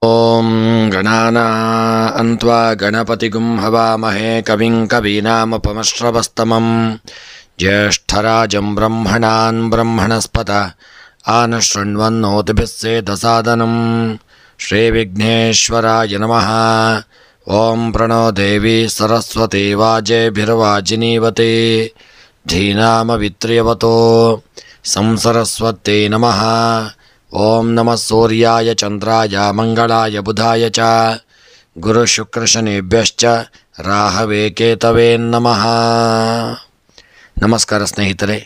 ಓಂ ಗಣಾನಾನ್ವಾ ಗಣಪತಿಗುಂ ಹವಾಮಹೇ ಕವಿಂ ಕವೀನಾಮುಪಮಶ್ರವಸ್ತಮಂ ಜ್ಯೇಷ್ಠರಾಜಂ ಬ್ರಹ್ಮಣಾನ್ ಬ್ರಹ್ಮಣಸ್ಪತ ಆನಶೃಣ್ವನ್ನೋತಿಭಿಸ್ಸೇದಸಾದನಂ ಶ್ರೀವಿಘ್ನೇಶ್ವರಾಯ ನಮಃ. ಓಂ ಪ್ರಣೋ ದೇವಿ ಸರಸ್ವತಿ ವಾಜೇಭಿರ್ವಾಜಿನೀವತಿ ಧೀನಾಮವಿತ್ರ್ಯವತೋ ಸಂಸರಸ್ವತ್ಯೈ ನಮಃ. ಓಂ ನಮಃ ಸೂರ್ಯಾಯ ಚಂದ್ರಾಯ ಮಂಗಳಾಯ ಬುಧಾಯ ಚ ಗುರುಶುಕ್ರಶನಿಭ್ಯಶ್ಚ ರಾಹವೇ ಕೇತವೇ ನಮಃ. ನಮಸ್ಕಾರ ಸ್ನೇಹಿತರೆ,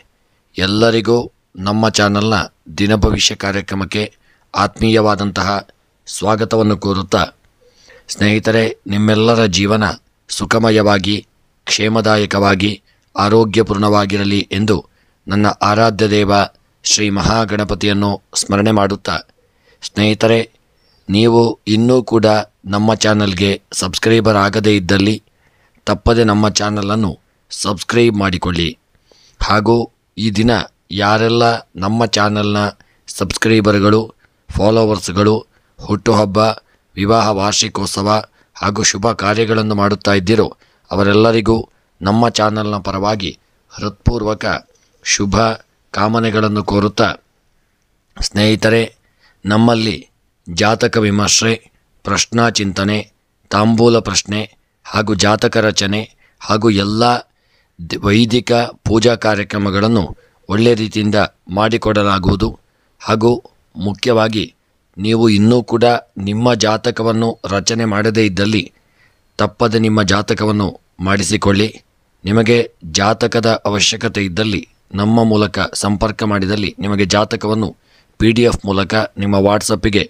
ಎಲ್ಲರಿಗೂ ನಮ್ಮ ಚಾನಲ್ನ ದಿನಭವಿಷ್ಯ ಕಾರ್ಯಕ್ರಮಕ್ಕೆ ಆತ್ಮೀಯವಾದಂತಹ ಸ್ವಾಗತವನ್ನು ಕೋರುತ್ತಾ, ಸ್ನೇಹಿತರೆ, ನಿಮ್ಮೆಲ್ಲರ ಜೀವನ ಸುಖಮಯವಾಗಿ ಕ್ಷೇಮದಾಯಕವಾಗಿ ಆರೋಗ್ಯಪೂರ್ಣವಾಗಿರಲಿ ಎಂದು ನನ್ನ ಆರಾಧ್ಯ ದೇವ ಶ್ರೀ ಮಹಾಗಣಪತಿಯನ್ನು ಸ್ಮರಣೆ ಮಾಡುತ್ತಾ, ಸ್ನೇಹಿತರೆ, ನೀವು ಇನ್ನೂ ಕೂಡ ನಮ್ಮ ಚಾನಲ್ಗೆ ಸಬ್ಸ್ಕ್ರೈಬರ್ ಆಗದೇ ಇದ್ದಲ್ಲಿ ತಪ್ಪದೆ ನಮ್ಮ ಚಾನಲನ್ನು ಸಬ್ಸ್ಕ್ರೈಬ್ ಮಾಡಿಕೊಳ್ಳಿ. ಹಾಗೂ ಈ ದಿನ ಯಾರೆಲ್ಲ ನಮ್ಮ ಚಾನಲ್ನ ಸಬ್ಸ್ಕ್ರೈಬರ್ಗಳು, ಫಾಲೋವರ್ಸ್ಗಳು ಹುಟ್ಟುಹಬ್ಬ, ವಿವಾಹ ವಾರ್ಷಿಕೋತ್ಸವ ಹಾಗೂ ಶುಭ ಕಾರ್ಯಗಳನ್ನು ಮಾಡುತ್ತಾ ಇದ್ದೀರೋ ಅವರೆಲ್ಲರಿಗೂ ನಮ್ಮ ಚಾನಲ್ನ ಪರವಾಗಿ ಹೃತ್ಪೂರ್ವಕ ಶುಭ ಕಾಮನೆಗಳನ್ನು ಕೋರುತ್ತಾ, ಸ್ನೇಹಿತರೆ, ನಮ್ಮಲ್ಲಿ ಜಾತಕ ವಿಮರ್ಶೆ, ಪ್ರಶ್ನಾ ಚಿಂತನೆ, ತಾಂಬೂಲ ಪ್ರಶ್ನೆ ಹಾಗೂ ಜಾತಕ ರಚನೆ ಹಾಗೂ ಎಲ್ಲ ವೈದಿಕ ಪೂಜಾ ಕಾರ್ಯಕ್ರಮಗಳನ್ನು ಒಳ್ಳೆಯ ರೀತಿಯಿಂದ ಮಾಡಿಕೊಡಲಾಗುವುದು. ಹಾಗೂ ಮುಖ್ಯವಾಗಿ ನೀವು ಇನ್ನೂ ಕೂಡ ನಿಮ್ಮ ಜಾತಕವನ್ನು ರಚನೆ ಮಾಡದೇ ಇದ್ದಲ್ಲಿ ತಪ್ಪದೆ ನಿಮ್ಮ ಜಾತಕವನ್ನು ಮಾಡಿಸಿಕೊಳ್ಳಿ. ನಿಮಗೆ ಜಾತಕದ ಅವಶ್ಯಕತೆ ಇದ್ದಲ್ಲಿ ನಮ್ಮ ಮೂಲಕ ಸಂಪರ್ಕ ಮಾಡಿದಲ್ಲಿ ನಿಮಗೆ ಜಾತಕವನ್ನು PDF ಮೂಲಕ ನಿಮ್ಮ ವಾಟ್ಸಪ್ಪಿಗೆ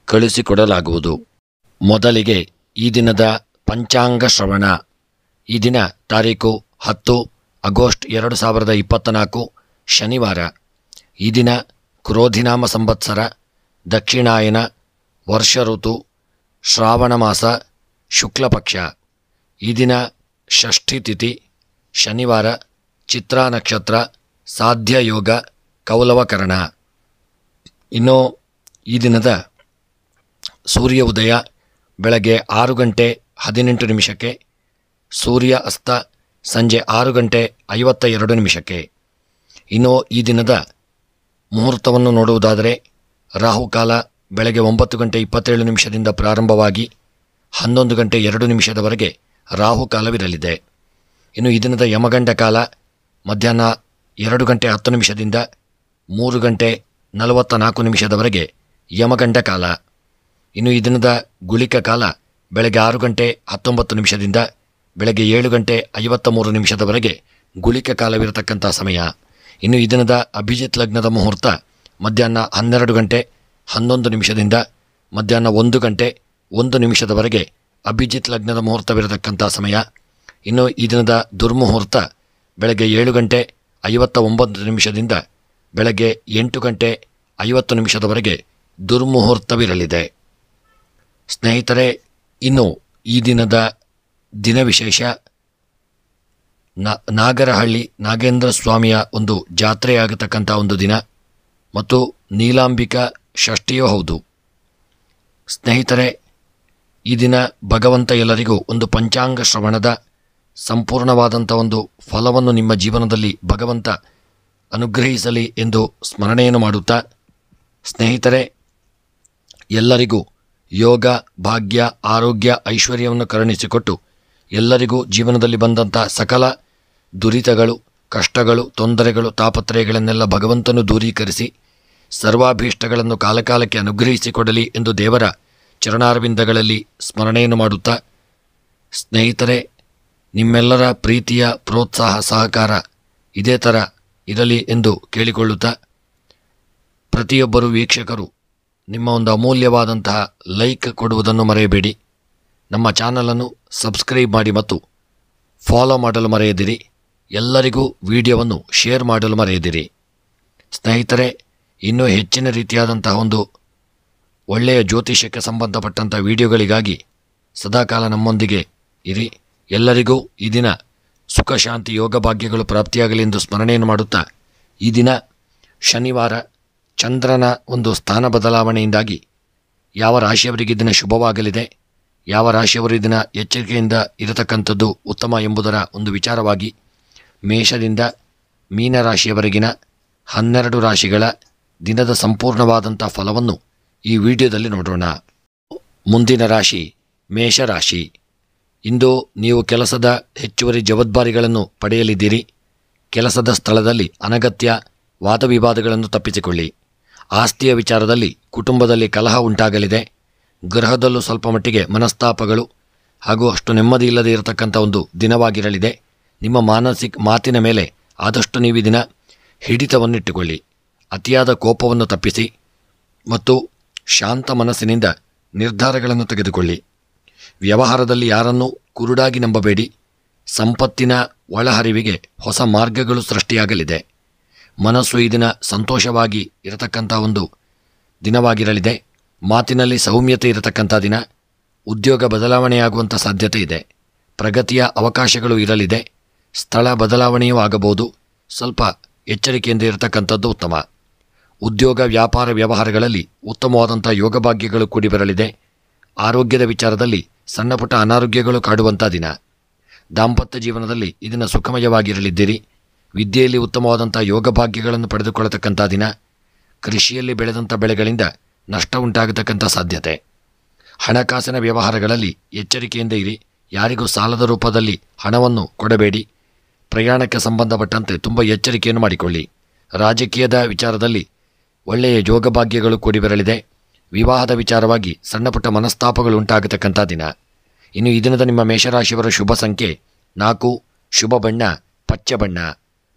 ಕಳಿಸಿಕೊಡಲಾಗುವುದು. ಮೊದಲಿಗೆ ಈ ದಿನದ ಪಂಚಾಂಗ ಶ್ರವಣ. ಈ ದಿನ ತಾರೀಕು 10 ಆಗಸ್ಟ್ 2024 ಶನಿವಾರ. ಈ ದಿನ ಕ್ರೋಧಿನಾಮ ಸಂವತ್ಸರ, ದಕ್ಷಿಣಾಯನ, ವರ್ಷ ಋತು, ಶ್ರಾವಣ ಮಾಸ, ಶುಕ್ಲಪಕ್ಷ. ಈ ದಿನ ಷಷ್ಠಿ ತಿಥಿ, ಶನಿವಾರ, ಚಿತ್ರಾ ನಕ್ಷತ್ರ, ಸಾಧ್ಯ ಯೋಗ, ಕೌಲವಕರಣ. ಇನ್ನು ಈ ದಿನದ ಸೂರ್ಯ ಉದಯ ಬೆಳಗ್ಗೆ 6 ಗಂಟೆ 18 ನಿಮಿಷಕ್ಕೆ, ಸೂರ್ಯ ಅಸ್ತ ಸಂಜೆ 6 ಗಂಟೆ 52 ನಿಮಿಷಕ್ಕೆ. ಇನ್ನು ಈ ದಿನದ ಮುಹೂರ್ತವನ್ನು ನೋಡುವುದಾದರೆ, ರಾಹುಕಾಲ ಬೆಳಗ್ಗೆ 9 ಗಂಟೆ 27 ನಿಮಿಷದಿಂದ ಪ್ರಾರಂಭವಾಗಿ 11 ಗಂಟೆ 2 ನಿಮಿಷದವರೆಗೆ ರಾಹುಕಾಲವಿರಲಿದೆ. ಇನ್ನು ಈ ದಿನದ ಯಮಗಂಡ ಕಾಲ ಮಧ್ಯಾಹ್ನ 2 ಗಂಟೆ 10 ನಿಮಿಷದಿಂದ 3 ಗಂಟೆ 44 ನಿಮಿಷದವರೆಗೆ ಯಮಗಂಡ ಕಾಲ. ಇನ್ನು ಈ ದಿನದ ಗುಳಿಕ ಕಾಲ ಬೆಳಗ್ಗೆ 6 ಗಂಟೆ 19 ನಿಮಿಷದಿಂದ ಬೆಳಗ್ಗೆ 7 ಗಂಟೆ 53 ನಿಮಿಷದವರೆಗೆ ಗುಳಿಕ ಕಾಲವಿರತಕ್ಕಂಥ ಸಮಯ. ಇನ್ನು ಈ ದಿನದ ಅಭಿಜಿತ್ ಲಗ್ನದ ಮುಹೂರ್ತ ಮಧ್ಯಾಹ್ನ 12 ಗಂಟೆ 11 ನಿಮಿಷದಿಂದ ಮಧ್ಯಾಹ್ನ 1 ಗಂಟೆ 1 ನಿಮಿಷದವರೆಗೆ ಅಭಿಜಿತ್ ಲಗ್ನದ ಮುಹೂರ್ತವಿರತಕ್ಕಂಥ ಸಮಯ. ಇನ್ನು ಈ ದಿನದ ದುರ್ಮುಹೂರ್ತ ಬೆಳಗ್ಗೆ 7 ಗಂಟೆ 59 ನಿಮಿಷದಿಂದ ಬೆಳಗ್ಗೆ 8 ಗಂಟೆ 50 ನಿಮಿಷದವರೆಗೆ ದುರ್ಮುಹೂರ್ತವಿರಲಿದೆ. ಸ್ನೇಹಿತರೆ, ಇನ್ನು ಈ ದಿನದ ದಿನ ವಿಶೇಷ, ನಾಗರಹಳ್ಳಿ ನಾಗೇಂದ್ರ ಸ್ವಾಮಿಯ ಒಂದು ಜಾತ್ರೆಯಾಗತಕ್ಕಂಥ ಒಂದು ದಿನ ಮತ್ತು ನೀಲಾಂಬಿಕಾ ಷಷ್ಠಿಯೂ ಹೌದು. ಸ್ನೇಹಿತರೆ, ಈ ದಿನ ಭಗವಂತ ಎಲ್ಲರಿಗೂ ಒಂದು ಪಂಚಾಂಗ ಶ್ರವಣದ ಸಂಪೂರ್ಣವಾದಂಥ ಒಂದು ಫಲವನ್ನು ನಿಮ್ಮ ಜೀವನದಲ್ಲಿ ಭಗವಂತ ಅನುಗ್ರಹಿಸಲಿ ಎಂದು ಸ್ಮರಣೆಯನ್ನು ಮಾಡುತ್ತಾ, ಸ್ನೇಹಿತರೆ, ಎಲ್ಲರಿಗೂ ಯೋಗ, ಭಾಗ್ಯ, ಆರೋಗ್ಯ, ಐಶ್ವರ್ಯವನ್ನು ಕರುಣಿಸಿಕೊಟ್ಟು ಎಲ್ಲರಿಗೂ ಜೀವನದಲ್ಲಿ ಬಂದಂಥ ಸಕಲ ದುರಿತಗಳು, ಕಷ್ಟಗಳು, ತೊಂದರೆಗಳು, ತಾಪತ್ರಯಗಳನ್ನೆಲ್ಲ ಭಗವಂತನು ದೂರೀಕರಿಸಿ ಸರ್ವಾಭೀಷ್ಟಗಳನ್ನು ಕಾಲಕಾಲಕ್ಕೆ ಅನುಗ್ರಹಿಸಿಕೊಡಲಿ ಎಂದು ದೇವರ ಚರಣಾರವಿಂದಗಳಲ್ಲಿ ಸ್ಮರಣೆಯನ್ನು ಮಾಡುತ್ತಾ, ಸ್ನೇಹಿತರೆ, ನಿಮ್ಮೆಲ್ಲರ ಪ್ರೀತಿಯ ಪ್ರೋತ್ಸಾಹ ಸಹಕಾರ ಇದೇ ಥರ ಇರಲಿ ಎಂದು ಕೇಳಿಕೊಳ್ಳುತ್ತಾ, ಪ್ರತಿಯೊಬ್ಬರು ವೀಕ್ಷಕರು ನಿಮ್ಮ ಒಂದು ಅಮೂಲ್ಯವಾದಂತಹ ಲೈಕ್ ಕೊಡುವುದನ್ನು ಮರೆಯಬೇಡಿ. ನಮ್ಮ ಚಾನಲನ್ನು ಸಬ್ಸ್ಕ್ರೈಬ್ ಮಾಡಿ ಮತ್ತು ಫಾಲೋ ಮಾಡಲು ಮರೆಯದಿರಿ. ಎಲ್ಲರಿಗೂ ವಿಡಿಯೋವನ್ನು ಶೇರ್ ಮಾಡಲು ಮರೆಯದಿರಿ. ಸ್ನೇಹಿತರೆ, ಇನ್ನೂ ಹೆಚ್ಚಿನ ರೀತಿಯಾದಂತಹ ಒಂದು ಒಳ್ಳೆಯ ಜ್ಯೋತಿಷ್ಯಕ್ಕೆ ಸಂಬಂಧಪಟ್ಟಂಥ ವಿಡಿಯೋಗಳಿಗಾಗಿ ಸದಾಕಾಲ ನಮ್ಮೊಂದಿಗೆ ಇರಿ. ಎಲ್ಲರಿಗೂ ಈ ದಿನ ಸುಖ, ಶಾಂತಿ, ಯೋಗ, ಭಾಗ್ಯಗಳು ಪ್ರಾಪ್ತಿಯಾಗಲಿ ಎಂದು ಸ್ಮರಣೆಯನ್ನು ಮಾಡುತ್ತಾ, ಈ ದಿನ ಶನಿವಾರ ಚಂದ್ರನ ಒಂದು ಸ್ಥಾನ ಬದಲಾವಣೆಯಿಂದಾಗಿ ಯಾವ ರಾಶಿಯವರಿಗೆ ದಿನ ಶುಭವಾಗಲಿದೆ, ಯಾವ ರಾಶಿಯವರು ದಿನ ಎಚ್ಚರಿಕೆಯಿಂದ ಇರತಕ್ಕಂಥದ್ದು ಉತ್ತಮ ಎಂಬುದರ ಒಂದು ವಿಚಾರವಾಗಿ ಮೇಷದಿಂದ ಮೀನರಾಶಿಯವರೆಗಿನ 12 ರಾಶಿಗಳ ದಿನದ ಸಂಪೂರ್ಣವಾದಂಥ ಫಲವನ್ನು ಈ ವಿಡಿಯೋದಲ್ಲಿ ನೋಡೋಣ. ಮುಂದಿನ ರಾಶಿ ಮೇಷರಾಶಿ. ಇಂದು ನೀವು ಕೆಲಸದ ಹೆಚ್ಚುವರಿ ಜವಾಬ್ದಾರಿಗಳನ್ನು ಪಡೆಯಲಿದ್ದೀರಿ. ಕೆಲಸದ ಸ್ಥಳದಲ್ಲಿ ಅನಗತ್ಯ ವಾದವಿವಾದಗಳನ್ನು ತಪ್ಪಿಸಿಕೊಳ್ಳಿ. ಆಸ್ತಿಯ ವಿಚಾರದಲ್ಲಿ ಕುಟುಂಬದಲ್ಲಿ ಕಲಹ ಉಂಟಾಗಲಿದೆ. ಗೃಹದಲ್ಲೂ ಸ್ವಲ್ಪ ಮಟ್ಟಿಗೆ ಮನಸ್ತಾಪಗಳು ಹಾಗೂ ಅಷ್ಟು ನೆಮ್ಮದಿ ಇಲ್ಲದೆ ಇರತಕ್ಕಂಥ ಒಂದು ದಿನವಾಗಿರಲಿದೆ. ನಿಮ್ಮ ಮಾತಿನ ಮೇಲೆ ಆದಷ್ಟು ನೀವು ದಿನ ಹಿಡಿತವನ್ನಿಟ್ಟುಕೊಳ್ಳಿ. ಅತಿಯಾದ ಕೋಪವನ್ನು ತಪ್ಪಿಸಿ ಮತ್ತು ಶಾಂತ ಮನಸ್ಸಿನಿಂದ ನಿರ್ಧಾರಗಳನ್ನು ತೆಗೆದುಕೊಳ್ಳಿ. ವ್ಯವಹಾರದಲ್ಲಿ ಯಾರನ್ನೂ ಕುರುಡಾಗಿ ನಂಬಬೇಡಿ. ಸಂಪತ್ತಿನ ಒಳಹರಿವಿಗೆ ಹೊಸ ಮಾರ್ಗಗಳು ಸೃಷ್ಟಿಯಾಗಲಿದೆ. ಮನಸ್ಸು ಈ ದಿನ ಸಂತೋಷವಾಗಿ ಇರತಕ್ಕಂಥ ಒಂದು ದಿನವಾಗಿರಲಿದೆ. ಮಾತಿನಲ್ಲಿ ಸೌಮ್ಯತೆ ಇರತಕ್ಕಂಥ ದಿನ. ಉದ್ಯೋಗ ಬದಲಾವಣೆಯಾಗುವಂಥ ಸಾಧ್ಯತೆ ಇದೆ. ಪ್ರಗತಿಯ ಅವಕಾಶಗಳು ಇರಲಿದೆ. ಸ್ಥಳ ಬದಲಾವಣೆಯೂ ಆಗಬಹುದು. ಸ್ವಲ್ಪ ಎಚ್ಚರಿಕೆಯಿಂದ ಇರತಕ್ಕಂಥದ್ದು ಉತ್ತಮ. ಉದ್ಯೋಗ ವ್ಯಾಪಾರ ವ್ಯವಹಾರಗಳಲ್ಲಿ ಉತ್ತಮವಾದಂಥ ಯೋಗಭಾಗ್ಯಗಳು ಕೂಡಿ ಬರಲಿದೆ. ಆರೋಗ್ಯದ ವಿಚಾರದಲ್ಲಿ ಸಣ್ಣಪುಟ್ಟ ಅನಾರೋಗ್ಯಗಳು ಕಾಡುವಂಥ ದಿನ. ದಾಂಪತ್ಯ ಜೀವನದಲ್ಲಿ ಇದನ್ನು ಸುಖಮಯವಾಗಿರಲಿದ್ದೀರಿ. ವಿದ್ಯೆಯಲ್ಲಿ ಉತ್ತಮವಾದಂಥ ಯೋಗಭಾಗ್ಯಗಳನ್ನು ಪಡೆದುಕೊಳ್ಳತಕ್ಕಂಥ ದಿನ. ಕೃಷಿಯಲ್ಲಿ ಬೆಳೆದಂಥ ಬೆಳೆಗಳಿಂದ ನಷ್ಟ ಉಂಟಾಗತಕ್ಕಂಥ ಸಾಧ್ಯತೆ. ಹಣಕಾಸಿನ ವ್ಯವಹಾರಗಳಲ್ಲಿ ಎಚ್ಚರಿಕೆಯಿಂದ ಇರಿ. ಯಾರಿಗೂ ಸಾಲದ ರೂಪದಲ್ಲಿ ಹಣವನ್ನು ಕೊಡಬೇಡಿ. ಪ್ರಯಾಣಕ್ಕೆ ಸಂಬಂಧಪಟ್ಟಂತೆ ತುಂಬ ಎಚ್ಚರಿಕೆಯನ್ನು ಮಾಡಿಕೊಳ್ಳಿ. ರಾಜಕೀಯದ ವಿಚಾರದಲ್ಲಿ ಒಳ್ಳೆಯ ಯೋಗಭಾಗ್ಯಗಳು ಕೂಡಿ ಬರಲಿದೆ. ವಿವಾಹದ ವಿಚಾರವಾಗಿ ಸಣ್ಣಪುಟ್ಟ ಮನಸ್ತಾಪಗಳು ಉಂಟಾಗತಕ್ಕಂಥ ದಿನ. ಇನ್ನು ಈ ದಿನದ ನಿಮ್ಮ ಮೇಷರಾಶಿಯವರ ಶುಭ ಸಂಖ್ಯೆ 4, ಶುಭ ಬಣ್ಣ ಪಚ್ಚ ಬಣ್ಣ.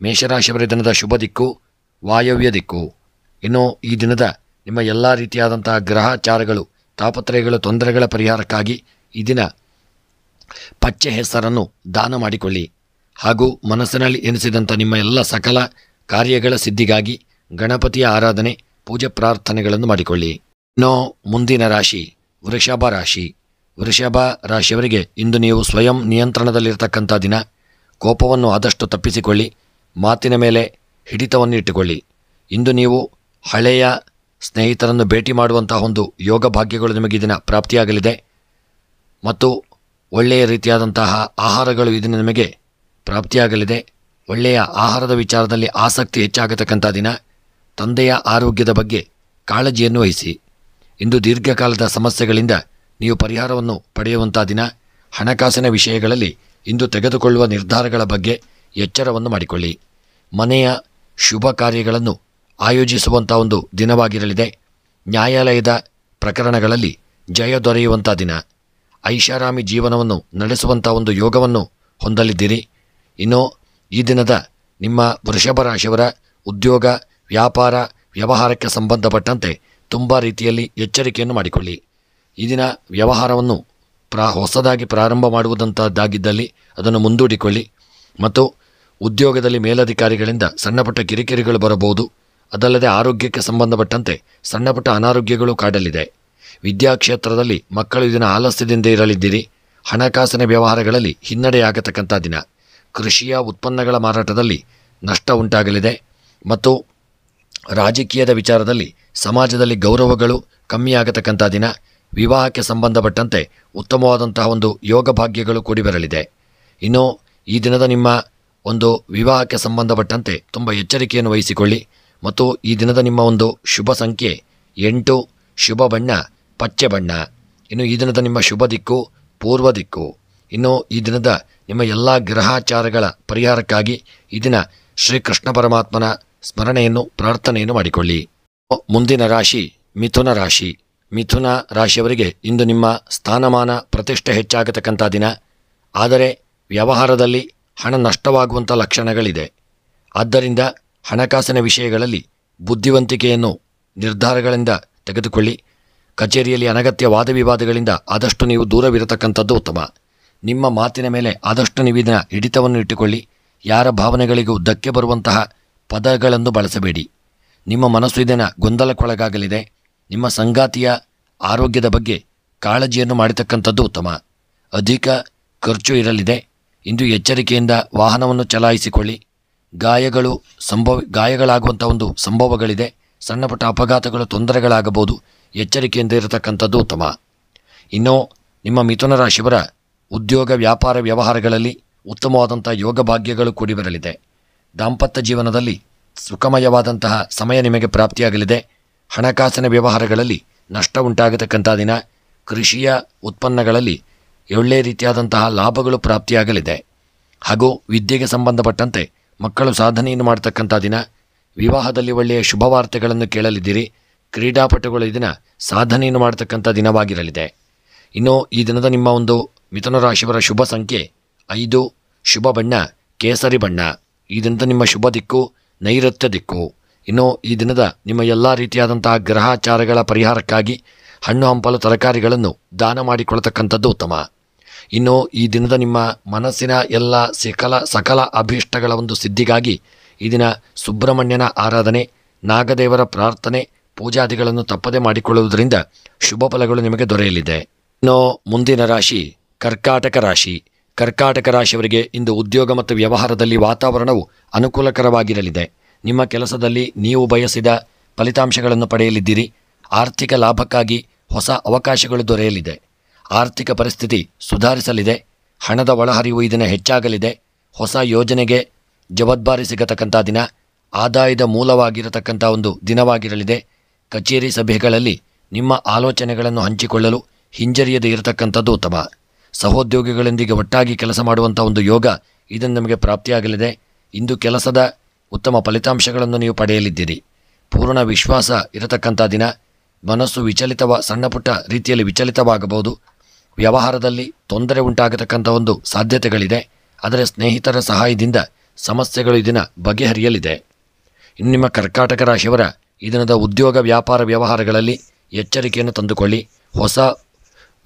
ಮೇಷರಾಶಿಯವರ ದಿನದ ಶುಭ ದಿಕ್ಕು ವಾಯವ್ಯ ದಿಕ್ಕು. ಇನ್ನು ಈ ದಿನದ ನಿಮ್ಮ ಎಲ್ಲ ರೀತಿಯಾದಂಥ ಗ್ರಹಚಾರಗಳು, ತಾಪತ್ರಯಗಳು, ತೊಂದರೆಗಳ ಪರಿಹಾರಕ್ಕಾಗಿ ಈ ದಿನ ಪಚ್ಚೆ ಹೆಸರನ್ನು ದಾನ ಮಾಡಿಕೊಳ್ಳಿ. ಹಾಗೂ ಮನಸ್ಸಿನಲ್ಲಿ ಎನಿಸಿದಂಥ ನಿಮ್ಮ ಎಲ್ಲ ಸಕಲ ಕಾರ್ಯಗಳ ಸಿದ್ಧಿಗಾಗಿ ಗಣಪತಿಯ ಆರಾಧನೆ, ಪೂಜೆ, ಪ್ರಾರ್ಥನೆಗಳನ್ನು ಮಾಡಿಕೊಳ್ಳಿ. ಇನ್ನು ಮುಂದಿನ ರಾಶಿ ವೃಷಭ ರಾಶಿ. ವೃಷಭ ರಾಶಿಯವರಿಗೆ ಇಂದು ನೀವು ಸ್ವಯಂ ನಿಯಂತ್ರಣದಲ್ಲಿರ್ತಕ್ಕಂಥ ದಿನ. ಕೋಪವನ್ನು ಆದಷ್ಟು ತಪ್ಪಿಸಿಕೊಳ್ಳಿ. ಮಾತಿನ ಮೇಲೆ ಹಿಡಿತವನ್ನು ಇಟ್ಟುಕೊಳ್ಳಿ. ಇಂದು ನೀವು ಹಳೆಯ ಸ್ನೇಹಿತರನ್ನು ಭೇಟಿ ಮಾಡುವಂತಹ ಒಂದು ಯೋಗ ಭಾಗ್ಯಗಳು ನಿಮಗೆ ಈ ದಿನ ಪ್ರಾಪ್ತಿಯಾಗಲಿದೆ. ಮತ್ತು ಒಳ್ಳೆಯ ರೀತಿಯಾದಂತಹ ಆಹಾರಗಳು ಇದನ್ನು ನಿಮಗೆ ಪ್ರಾಪ್ತಿಯಾಗಲಿದೆ. ಒಳ್ಳೆಯ ಆಹಾರದ ವಿಚಾರದಲ್ಲಿ ಆಸಕ್ತಿ ಹೆಚ್ಚಾಗತಕ್ಕಂಥ ದಿನ. ತಂದೆಯ ಆರೋಗ್ಯದ ಬಗ್ಗೆ ಕಾಳಜಿಯನ್ನು ವಹಿಸಿ. ಇಂದು ದೀರ್ಘಕಾಲದ ಸಮಸ್ಯೆಗಳಿಂದ ನೀವು ಪರಿಹಾರವನ್ನು ಪಡೆಯುವಂಥ ದಿನ. ಹಣಕಾಸಿನ ವಿಷಯಗಳಲ್ಲಿ ಇಂದು ತೆಗೆದುಕೊಳ್ಳುವ ನಿರ್ಧಾರಗಳ ಬಗ್ಗೆ ಎಚ್ಚರವನ್ನು ಮಾಡಿಕೊಳ್ಳಿ. ಮನೆಯ ಶುಭ ಕಾರ್ಯಗಳನ್ನು ಆಯೋಜಿಸುವಂಥ ಒಂದು ದಿನವಾಗಿರಲಿದೆ. ನ್ಯಾಯಾಲಯದ ಪ್ರಕರಣಗಳಲ್ಲಿ ಜಯ ದೊರೆಯುವಂಥ ದಿನ. ಐಷಾರಾಮಿ ಜೀವನವನ್ನು ನಡೆಸುವಂಥ ಒಂದು ಯೋಗವನ್ನು ಹೊಂದಲಿದ್ದೀರಿ. ಇನ್ನು ಈ ದಿನದ ನಿಮ್ಮ ವೃಷಭ ರಾಶಿಯವರ ಉದ್ಯೋಗ ವ್ಯಾಪಾರ ವ್ಯವಹಾರಕ್ಕೆ ಸಂಬಂಧಪಟ್ಟಂತೆ ತುಂಬ ರೀತಿಯಲ್ಲಿ ಎಚ್ಚರಿಕೆಯನ್ನು ಮಾಡಿಕೊಳ್ಳಿ. ಈ ದಿನ ವ್ಯವಹಾರವನ್ನು ಹೊಸದಾಗಿ ಪ್ರಾರಂಭ ಮಾಡುವುದಂಥದ್ದಾಗಿದ್ದಲ್ಲಿ ಅದನ್ನು ಮುಂದೂಡಿಕೊಳ್ಳಿ. ಮತ್ತು ಉದ್ಯೋಗದಲ್ಲಿ ಮೇಲಧಿಕಾರಿಗಳಿಂದ ಸಣ್ಣಪುಟ್ಟ ಕಿರಿಕಿರಿಗಳು ಬರಬಹುದು. ಅದಲ್ಲದೆ ಆರೋಗ್ಯಕ್ಕೆ ಸಂಬಂಧಪಟ್ಟಂತೆ ಸಣ್ಣಪುಟ್ಟ ಅನಾರೋಗ್ಯಗಳು ಕಾಡಲಿದೆ. ವಿದ್ಯಾಕ್ಷೇತ್ರದಲ್ಲಿ ಮಕ್ಕಳು ಇದನ್ನು ಆಲಸ್ಯದಿಂದ ಇರಲಿದ್ದೀರಿ. ಹಣಕಾಸಿನ ವ್ಯವಹಾರಗಳಲ್ಲಿ ಹಿನ್ನಡೆಯಾಗತಕ್ಕಂಥ ದಿನ. ಕೃಷಿಯ ಉತ್ಪನ್ನಗಳ ಮಾರಾಟದಲ್ಲಿ ನಷ್ಟ ಉಂಟಾಗಲಿದೆ. ಮತ್ತು ರಾಜಕೀಯದ ವಿಚಾರದಲ್ಲಿ ಸಮಾಜದಲ್ಲಿ ಗೌರವಗಳು ಕಮ್ಮಿಯಾಗತಕ್ಕಂಥ ದಿನ. ವಿವಾಹಕ್ಕೆ ಸಂಬಂಧಪಟ್ಟಂತೆ ಉತ್ತಮವಾದಂತಹ ಒಂದು ಯೋಗ ಭಾಗ್ಯಗಳು ಕೂಡಿ ಬರಲಿದೆ. ಇನ್ನು ಈ ದಿನದ ನಿಮ್ಮ ಒಂದು ವಿವಾಹಕ್ಕೆ ಸಂಬಂಧಪಟ್ಟಂತೆ ತುಂಬ ಎಚ್ಚರಿಕೆಯನ್ನು ವಹಿಸಿಕೊಳ್ಳಿ. ಮತ್ತು ಈ ದಿನದ ನಿಮ್ಮ ಒಂದು ಶುಭ ಸಂಖ್ಯೆ 8, ಶುಭ ಬಣ್ಣ ಪಚ್ಚೆ ಬಣ್ಣ. ಇನ್ನು ಈ ದಿನದ ನಿಮ್ಮ ಶುಭ ದಿಕ್ಕು ಪೂರ್ವ ದಿಕ್ಕು. ಇನ್ನು ಈ ದಿನದ ನಿಮ್ಮ ಎಲ್ಲ ಗ್ರಹಾಚಾರಗಳ ಪರಿಹಾರಕ್ಕಾಗಿ ಈ ದಿನ ಶ್ರೀಕೃಷ್ಣ ಪರಮಾತ್ಮನ ಸ್ಮರಣೆಯನ್ನು ಪ್ರಾರ್ಥನೆಯನ್ನು ಮಾಡಿಕೊಳ್ಳಿ. ಮುಂದಿನ ರಾಶಿ ಮಿಥುನ ರಾಶಿ. ಮಿಥುನ ರಾಶಿಯವರಿಗೆ ಇಂದು ನಿಮ್ಮ ಸ್ಥಾನಮಾನ ಪ್ರತಿಷ್ಠೆ ಹೆಚ್ಚಾಗತಕ್ಕಂಥ ದಿನ. ಆದರೆ ವ್ಯವಹಾರದಲ್ಲಿ ಹಣ ನಷ್ಟವಾಗುವಂಥ ಲಕ್ಷಣಗಳಿದೆ. ಆದ್ದರಿಂದ ಹಣಕಾಸಿನ ವಿಷಯಗಳಲ್ಲಿ ಬುದ್ಧಿವಂತಿಕೆಯನ್ನು ನಿರ್ಧಾರಗಳಿಂದ ತೆಗೆದುಕೊಳ್ಳಿ. ಕಚೇರಿಯಲ್ಲಿ ಅನಗತ್ಯ ವಾದವಿವಾದಗಳಿಂದ ಆದಷ್ಟು ನೀವು ದೂರವಿರತಕ್ಕಂಥದ್ದು ಉತ್ತಮ. ನಿಮ್ಮ ಮಾತಿನ ಮೇಲೆ ಆದಷ್ಟು ನೀವು ಇದನ್ನು ಹಿಡಿತವನ್ನು ಇಟ್ಟುಕೊಳ್ಳಿ. ಯಾರ ಭಾವನೆಗಳಿಗೂ ಧಕ್ಕೆ ಬರುವಂತಹ ಪದಗಳನ್ನು ಬಳಸಬೇಡಿ. ನಿಮ್ಮ ಮನಸ್ಸು ಇದನ್ನು ಗೊಂದಲಕ್ಕೊಳಗಾಗಲಿದೆ. ನಿಮ್ಮ ಸಂಗಾತಿಯ ಆರೋಗ್ಯದ ಬಗ್ಗೆ ಕಾಳಜಿಯನ್ನು ಮಾಡತಕ್ಕಂಥದ್ದು ಉತ್ತಮ. ಅಧಿಕ ಖರ್ಚು ಇರಲಿದೆ. ಇಂದು ಎಚ್ಚರಿಕೆಯಿಂದ ವಾಹನವನ್ನು ಚಲಾಯಿಸಿಕೊಳ್ಳಿ. ಗಾಯಗಳಾಗುವಂಥ ಒಂದು ಸಂಭವಗಳಿದೆ. ಸಣ್ಣಪುಟ್ಟ ಅಪಘಾತಗಳು ತೊಂದರೆಗಳಾಗಬಹುದು. ಎಚ್ಚರಿಕೆಯಿಂದ ಇರತಕ್ಕಂಥದ್ದು ಉತ್ತಮ. ಇನ್ನು ನಿಮ್ಮ ಮಿಥುನ ರಾಶಿಯವರ ಉದ್ಯೋಗ ವ್ಯಾಪಾರ ವ್ಯವಹಾರಗಳಲ್ಲಿ ಉತ್ತಮವಾದಂಥ ಯೋಗ ಭಾಗ್ಯಗಳು ಕೂಡಿ ಬರಲಿದೆ. ದಾಂಪತ್ಯ ಜೀವನದಲ್ಲಿ ಸುಖಮಯವಾದಂತಹ ಸಮಯ ನಿಮಗೆ ಪ್ರಾಪ್ತಿಯಾಗಲಿದೆ. ಹಣಕಾಸಿನ ವ್ಯವಹಾರಗಳಲ್ಲಿ ನಷ್ಟ ಉಂಟಾಗತಕ್ಕಂಥ ದಿನ. ಕೃಷಿಯ ಉತ್ಪನ್ನಗಳಲ್ಲಿ ಒಳ್ಳೆಯ ರೀತಿಯಾದಂತಹ ಲಾಭಗಳು ಪ್ರಾಪ್ತಿಯಾಗಲಿದೆ. ಹಾಗೂ ವಿದ್ಯೆಗೆ ಸಂಬಂಧಪಟ್ಟಂತೆ ಮಕ್ಕಳು ಸಾಧನೆಯನ್ನು ಮಾಡತಕ್ಕಂಥ ದಿನ. ವಿವಾಹದಲ್ಲಿ ಒಳ್ಳೆಯ ಶುಭವಾರ್ತೆಗಳನ್ನು ಕೇಳಲಿದ್ದೀರಿ. ಕ್ರೀಡಾಪಟುಗಳು ಈ ದಿನ ಸಾಧನೆಯನ್ನು ಮಾಡತಕ್ಕಂಥ ದಿನವಾಗಿರಲಿದೆ. ಇನ್ನು ಈ ದಿನದ ನಿಮ್ಮ ಒಂದು ಮಿಥುನ ರಾಶಿಯವರ ಶುಭ ಸಂಖ್ಯೆ 5, ಶುಭ ಬಣ್ಣ ಕೇಸರಿ ಬಣ್ಣ. ಈ ದಿನದ ನಿಮ್ಮ ಶುಭ ದಿಕ್ಕು ನೈಋತ್ಯ ದಿಕ್ಕು. ಇನ್ನು ಈ ದಿನದ ನಿಮ್ಮ ಎಲ್ಲ ರೀತಿಯಾದಂತಹ ಗ್ರಹಾಚಾರಗಳ ಪರಿಹಾರಕ್ಕಾಗಿ ಹಣ್ಣು ಹಂಪಲು ತರಕಾರಿಗಳನ್ನು ದಾನ ಮಾಡಿಕೊಳ್ಳತಕ್ಕಂಥದ್ದು ಉತ್ತಮ. ಇನ್ನು ಈ ದಿನದ ನಿಮ್ಮ ಮನಸ್ಸಿನ ಎಲ್ಲ ಸಕಲ ಅಭೀಷ್ಟಗಳ ಒಂದು ಸಿದ್ಧಿಗಾಗಿ ಈ ದಿನ ಸುಬ್ರಹ್ಮಣ್ಯನ ಆರಾಧನೆ, ನಾಗದೇವರ ಪ್ರಾರ್ಥನೆ, ಪೂಜಾದಿಗಳನ್ನು ತಪ್ಪದೆ ಮಾಡಿಕೊಳ್ಳುವುದರಿಂದ ಶುಭ ಫಲಗಳು ನಿಮಗೆ ದೊರೆಯಲಿದೆ. ಇನ್ನು ಮುಂದಿನ ರಾಶಿ ಕರ್ಕಾಟಕ ರಾಶಿ. ಕರ್ಕಾಟಕ ರಾಶಿಯವರಿಗೆ ಇಂದು ಉದ್ಯೋಗ ಮತ್ತು ವ್ಯವಹಾರದಲ್ಲಿ ವಾತಾವರಣವು ಅನುಕೂಲಕರವಾಗಿರಲಿದೆ. ನಿಮ್ಮ ಕೆಲಸದಲ್ಲಿ ನೀವು ಬಯಸಿದ ಫಲಿತಾಂಶಗಳನ್ನು ಪಡೆಯಲಿದ್ದೀರಿ. ಆರ್ಥಿಕ ಲಾಭಕ್ಕಾಗಿ ಹೊಸ ಅವಕಾಶಗಳು ದೊರೆಯಲಿದೆ. ಆರ್ಥಿಕ ಪರಿಸ್ಥಿತಿ ಸುಧಾರಿಸಲಿದೆ. ಹಣದ ಒಳಹರಿವು ಈ ದಿನ ಹೆಚ್ಚಾಗಲಿದೆ. ಹೊಸ ಯೋಜನೆಗೆ ಜವಾಬ್ದಾರಿ ಸಿಗತಕ್ಕಂಥ ದಿನ. ಆದಾಯದ ಮೂಲವಾಗಿರತಕ್ಕಂಥ ಒಂದು ದಿನವಾಗಿರಲಿದೆ. ಕಚೇರಿ ಸಭೆಗಳಲ್ಲಿ ನಿಮ್ಮ ಆಲೋಚನೆಗಳನ್ನು ಹಂಚಿಕೊಳ್ಳಲು ಹಿಂಜರಿಯದೇ ಇರತಕ್ಕಂಥದ್ದು ಉತ್ತಮ. ಸಹೋದ್ಯೋಗಿಗಳೊಂದಿಗೆ ಒಟ್ಟಾಗಿ ಕೆಲಸ ಮಾಡುವಂಥ ಒಂದು ಯೋಗ ಇದನ್ನು ನಮಗೆ ಪ್ರಾಪ್ತಿಯಾಗಲಿದೆ. ಇಂದು ಕೆಲಸದ ಉತ್ತಮ ಫಲಿತಾಂಶಗಳನ್ನು ನೀವು ಪಡೆಯಲಿದ್ದೀರಿ. ಪೂರ್ಣ ವಿಶ್ವಾಸ ಇರತಕ್ಕಂಥ ದಿನ. ಮನಸ್ಸು ಸಣ್ಣ ಪುಟ್ಟ ರೀತಿಯಲ್ಲಿ ವಿಚಲಿತವಾಗಬಹುದು. ವ್ಯವಹಾರದಲ್ಲಿ ತೊಂದರೆ ಉಂಟಾಗತಕ್ಕಂಥ ಒಂದು ಸಾಧ್ಯತೆಗಳಿದೆ. ಆದರೆ ಸ್ನೇಹಿತರ ಸಹಾಯದಿಂದ ಸಮಸ್ಯೆಗಳು ಈ ದಿನ ಬಗೆಹರಿಯಲಿದೆ. ಇನ್ನು ನಿಮ್ಮ ಕರ್ಕಾಟಕ ರಾಶಿಯವರ ಈ ದಿನದ ಉದ್ಯೋಗ ವ್ಯಾಪಾರ ವ್ಯವಹಾರಗಳಲ್ಲಿ ಎಚ್ಚರಿಕೆಯನ್ನು ತಂದುಕೊಳ್ಳಿ. ಹೊಸ